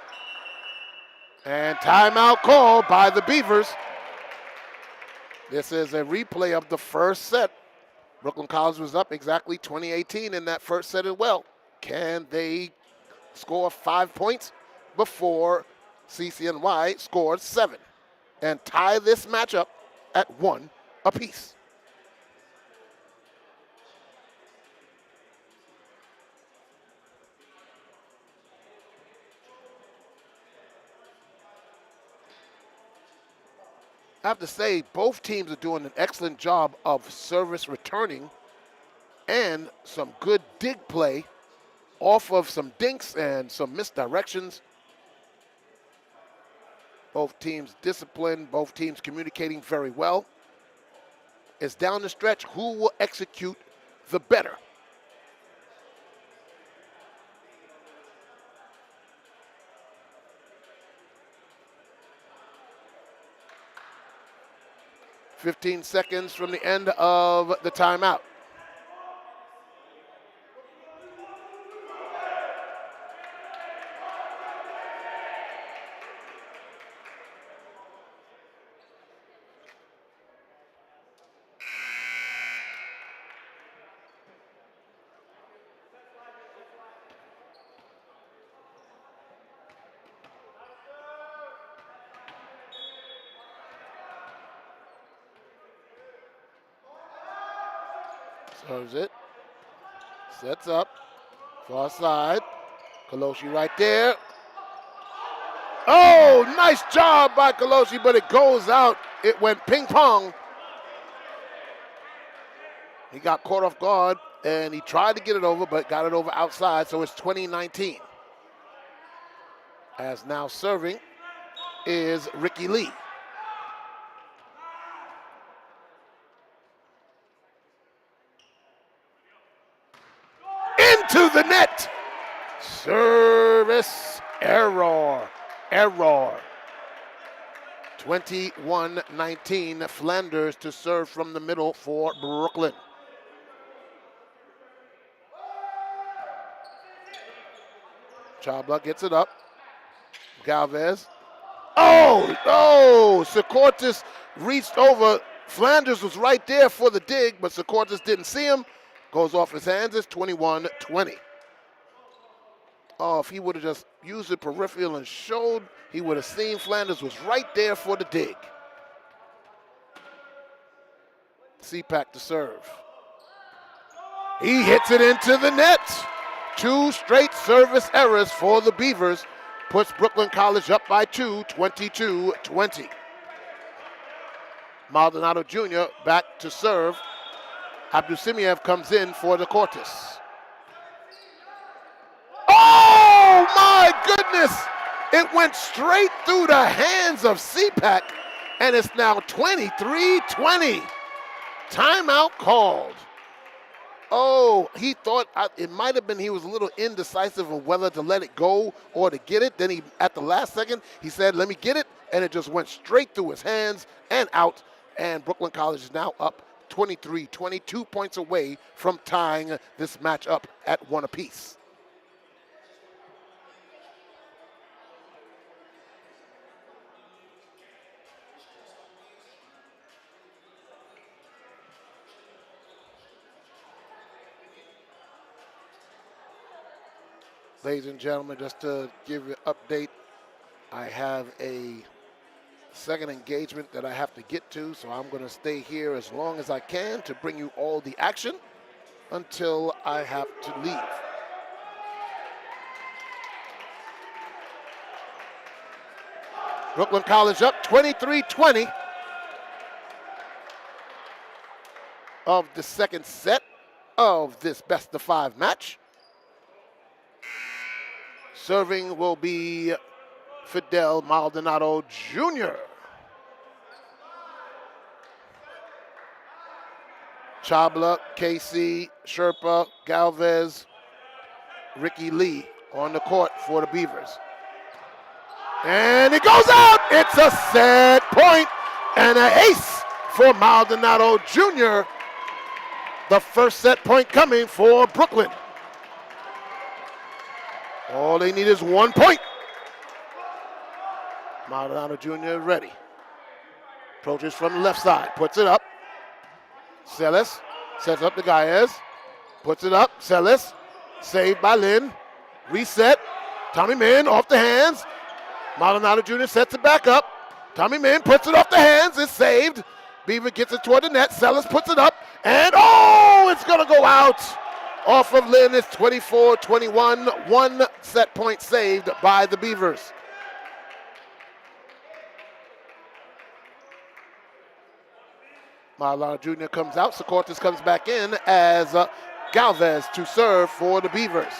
And timeout call by the Beavers. This is a replay of the first set. Brooklyn College was up exactly 20-18 in that first set as well. Can they score 5 points before CCNY scores 7 and tie this matchup at 1 apiece? I have to say, both teams are doing an excellent job of service returning and some good dig play off of some dinks and some misdirections. Both teams disciplined, both teams communicating very well. It's down the stretch who will execute the better. "15 seconds from the end of the timeout. Serves it. Sets up. Far side. Kaloshi right there. Oh! Oh, nice job by Kaloshi, but it goes out. It went ping pong. He got caught off guard, and he tried to get it over, but got it over outside, so it's 20-19. As now serving is Ricky Lee. Into the net. Service error. 21-19, Flanders to serve from the middle for Brooklyn. Chabla gets it up. Galvez. Oh, Secortis reached over. Flanders was right there for the dig, but Secortis didn't see him. Goes off his hands. It's 21-20. Oh, if he would have just used the peripheral and showed, he would have seen Flanders was right there for the dig. CPAC to serve. He hits it into the net. 2 straight service errors for the Beavers. Puts Brooklyn College up by 2, 22-20. Maldonado Jr. back to serve. Abdusimiev comes in for the Cortis. Oh, my goodness! It went straight through the hands of CPAC, and it's now 23-20. Timeout called. Oh, he thought it might have been he was a little indecisive of whether to let it go or to get it. Then he, at the last second, he said, let me get it, and it just went straight through his hands and out, and Brooklyn College is now up 23-20, 2 points away from tying this match up at 1 apiece. Ladies and gentlemen, just to give you an update, I have a second engagement that I have to get to, so I'm going to stay here as long as I can to bring you all the action until I have to leave. Brooklyn College up 23-20 of the second set of this best-of-5 match. Serving will be Fidel Maldonado Jr. Chabla, KC, Sherpa, Galvez, Ricky Lee on the court for the Beavers. And it goes out! It's a set point and an ace for Maldonado Jr. The first set point coming for Brooklyn. All they need is 1 point. Maldonado Jr. ready. Approaches from the left side, puts it up. Celis sets up the Gaez, puts it up. Celis, saved by Lynn. Reset. Tommy Min off the hands. Maldonado Jr. sets it back up. Tommy Min puts it off the hands. It's saved. Beaver gets it toward the net. Celis puts it up. And oh, it's going to go out. Off of Lynn, it's 24-21. 1 set point saved by the Beavers. Maldonado Jr. comes out. Secortis comes back in as Galvez to serve for the Beavers.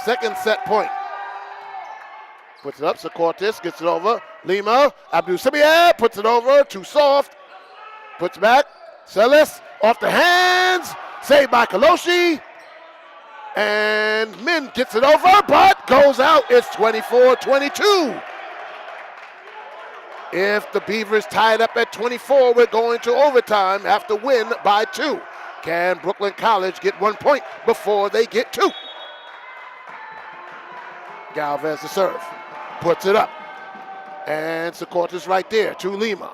Second set point. Puts it up. Secortis gets it over. Lima. Abdul-Samia puts it over. Too soft. Puts back. Celis off the hands. Saved by Kaloshi. And Min gets it over, but goes out. It's 24-22. If the Beavers tied up at 24, we're going to overtime, have to win by 2. Can Brooklyn College get 1 point before they get 2? Galvez to serve. Puts it up. And Secortis right there to Lima.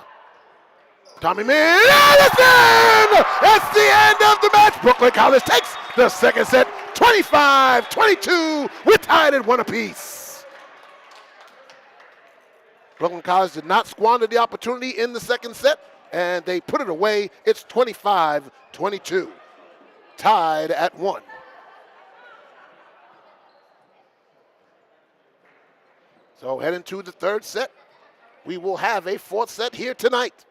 Tommy Min, it's in! It's the end of the match. Brooklyn College takes the second set, 25-22. We're tied at 1 apiece. Brooklyn College did not squander the opportunity in the second set, and they put it away. It's 25-22. Tied at 1. So heading to the third set, we will have a fourth set here tonight.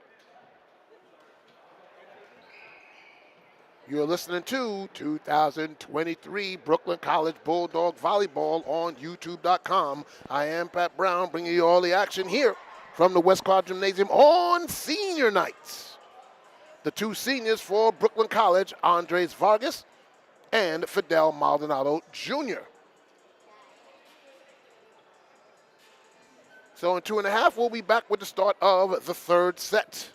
You're listening to 2023 Brooklyn College Bulldog Volleyball on YouTube.com. I am Pat Brown, bringing you all the action here from the West Quad Gymnasium on senior nights. The two seniors for Brooklyn College, Andres Vargas and Fidel Maldonado Jr. So in 2.5, we'll be back with the start of the third set.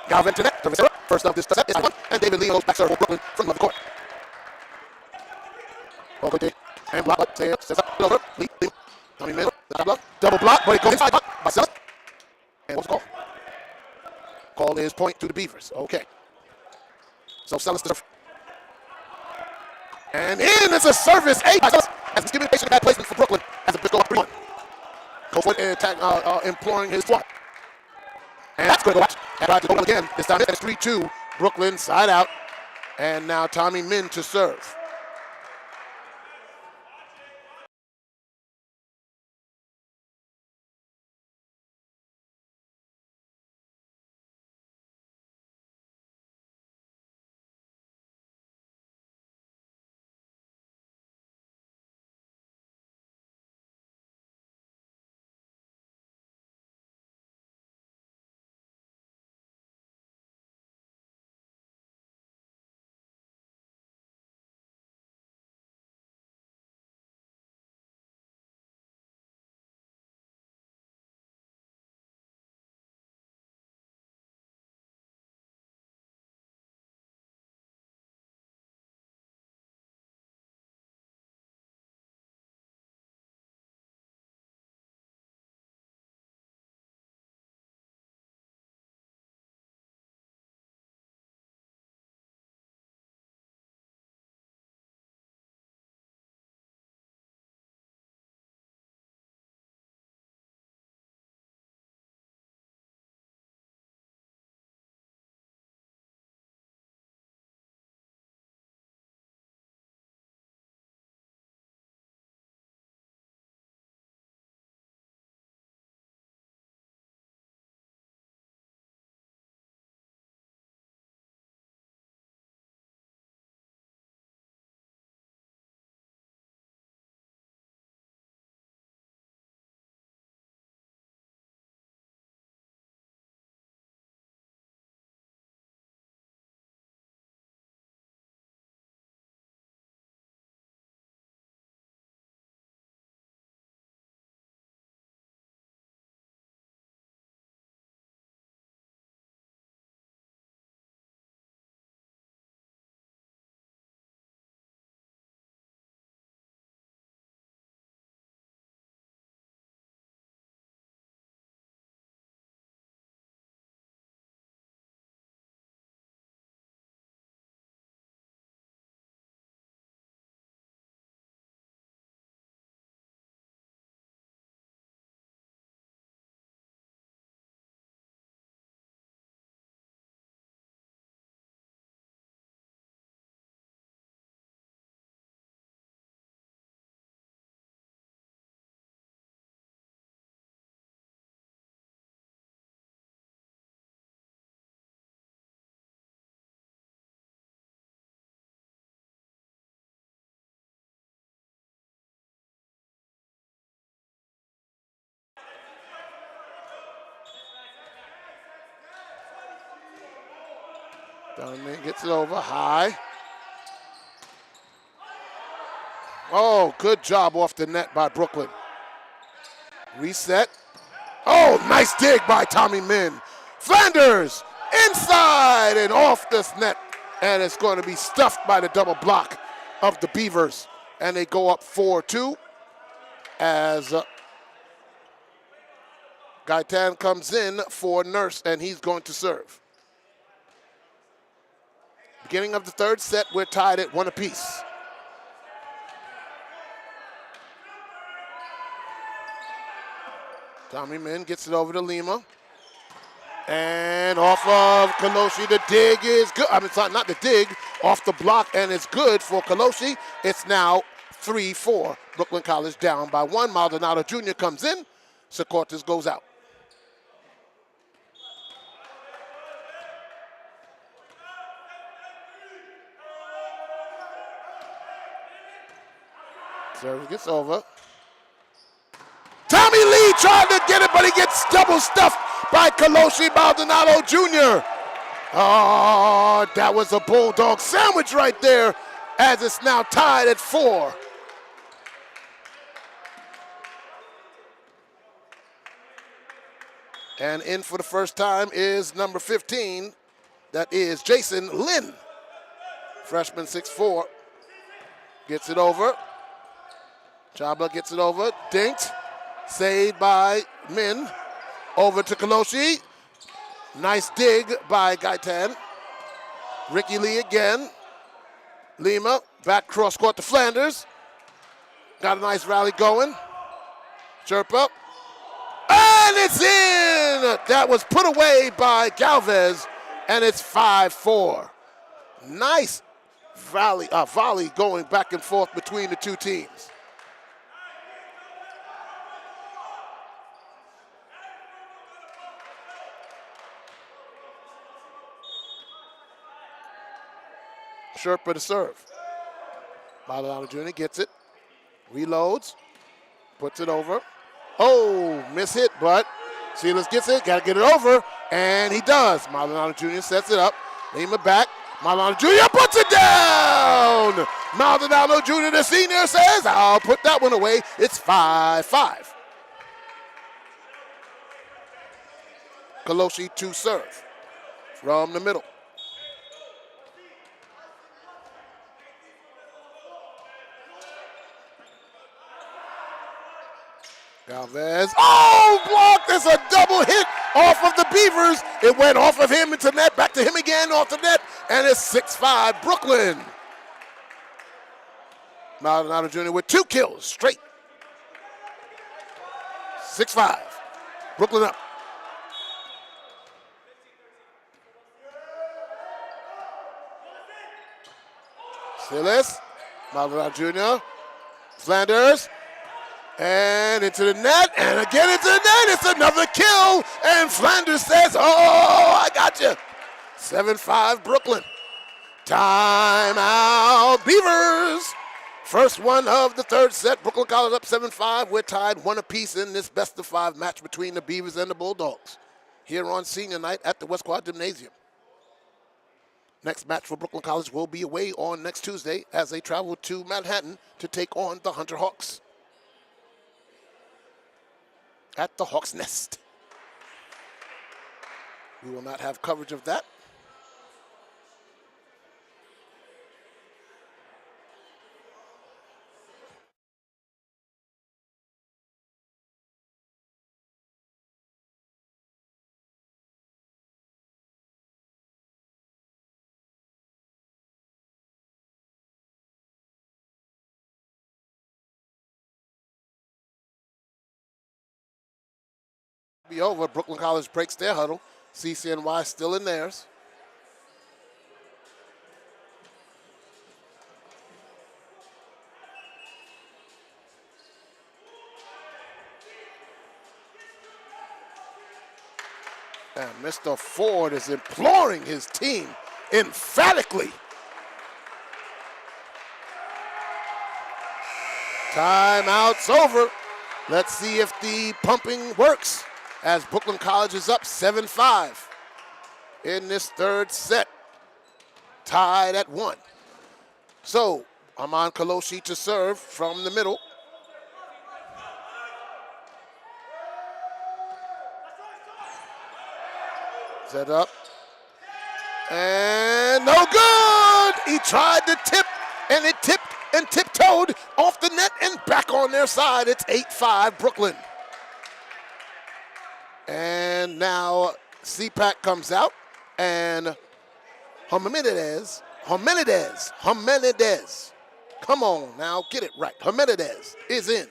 Galvin to net, service error. First of this set is one, and David Lee goes back serve for Brooklyn from the court. Okay, and block, sets up, over, Lee, Tommy Miller, double block, but it goes inside, by Sellis. And what's the call? Call is point to the Beavers. Okay. So Sellis to serve. And in, it's a service, 8 by Sellis. As discrimination bad placement for Brooklyn as a bitch go up 3-1. Coach attack, imploring his squad. And that's going to go out. And tried to go again. This time it's 3-2. Brooklyn side out. And now Tommy Min to serve. Donovan gets it over high. Oh, good job off the net by Brooklyn. Reset. Oh, nice dig by Tommy Min. Flanders inside and off this net. And it's going to be stuffed by the double block of the Beavers. And they go up 4-2 as Gaitan comes in for Nurse, and he's going to serve. Beginning of the third set, we're tied at 1 apiece. Tommy Min gets it over to Lima. And off of Kaloshi, the dig is good. I mean, it's not the dig, off the block, and it's good for Kaloshi. It's now 3-4. Brooklyn College down by 1. Maldonado Jr. comes in. Secortes goes out. Service gets over. Tommy Lee tried to get it, but he gets double stuffed by Kaloshi Maldonado Jr. Oh, that was a Bulldog sandwich right there, as it's now tied at 4. And in for the first time is number 15. That is Jason Lin. Freshman 6'4". Gets it over. Chaba gets it over. Dinked. Saved by Min. Over to Kaloshi. Nice dig by Gaitan. Ricky Lee again. Lima. Back cross court to Flanders. Got a nice rally going. Sherpa. And it's in! That was put away by Galvez, and it's 5-4. Nice volley going back and forth between the two teams. Sherpa to serve. Maldonado Jr. gets it, reloads, puts it over. Oh, miss hit, but Silas gets it, got to get it over, and he does. Maldonado Jr. sets it up. Lima back. Maldonado Jr. puts it down. Maldonado Jr., the senior, says, I'll put that one away. It's 5-5. Kaloshi to serve from the middle. Galvez, oh, blocked. There's a double hit off of the Beavers. It went off of him into net, back to him again, off the net, and it's 6-5 Brooklyn. Maldonado Jr. with 2 kills straight. 6-5, Brooklyn up. Silas, Maldonado Jr., Flanders, and into the net, and again into the net. It's another kill, and Flanders says, oh, I got you. 7-5 Brooklyn. Timeout Beavers. First one of the third set. Brooklyn College up 7-5. We're tied 1 apiece in this best-of-5 match between the Beavers and the Bulldogs here on senior night at the West Quad Gymnasium. Next match for Brooklyn College will be away on next Tuesday as they travel to Manhattan to take on the Hunter Hawks at the Hawks Nest. We will not have coverage of that. Be over. Brooklyn College breaks their huddle. CCNY still in theirs. And Mr. Ford is imploring his team emphatically. Timeout's over. Let's see if the pumping works, as Brooklyn College is up 7-5 in this third set. tied at 1. So, Armand Kaloshi to serve from the middle. Set up. And no good! He tried to tip, and it tipped and tiptoed off the net and back on their side. It's 8-5 Brooklyn. And now CPAC comes out, and Jimenez. Come on now, get it right. Jimenez is in.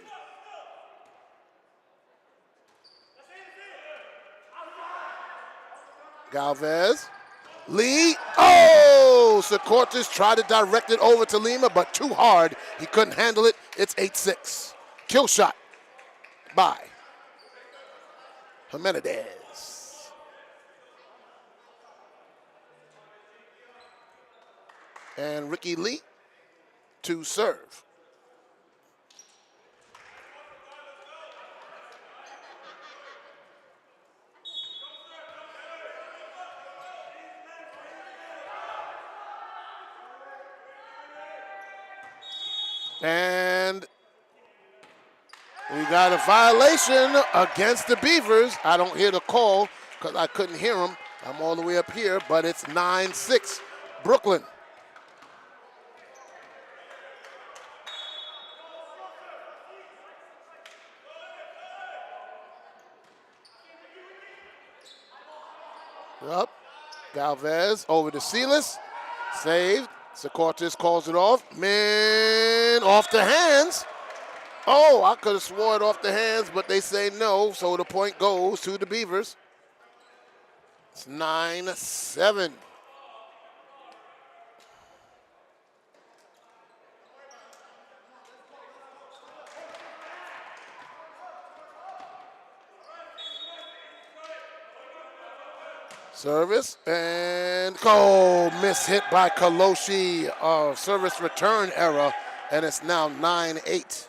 Galvez. Lee. Oh! Secortis tried to direct it over to Lima, but too hard. He couldn't handle it. It's 8-6. Kill shot by Jimenez. And Ricky Lee to serve. And we got a violation against the Beavers. I don't hear the call because I couldn't hear them. I'm all the way up here, but it's 9-6 Brooklyn. Up. Galvez over to Silas. Saved. Secortis calls it off. Man, off the hands. Oh, I could have swore it off the hands, but they say no, so the point goes to the Beavers. It's 9-7. Service and miss hit by Kaloshi. Service return error, and it's now 9-8.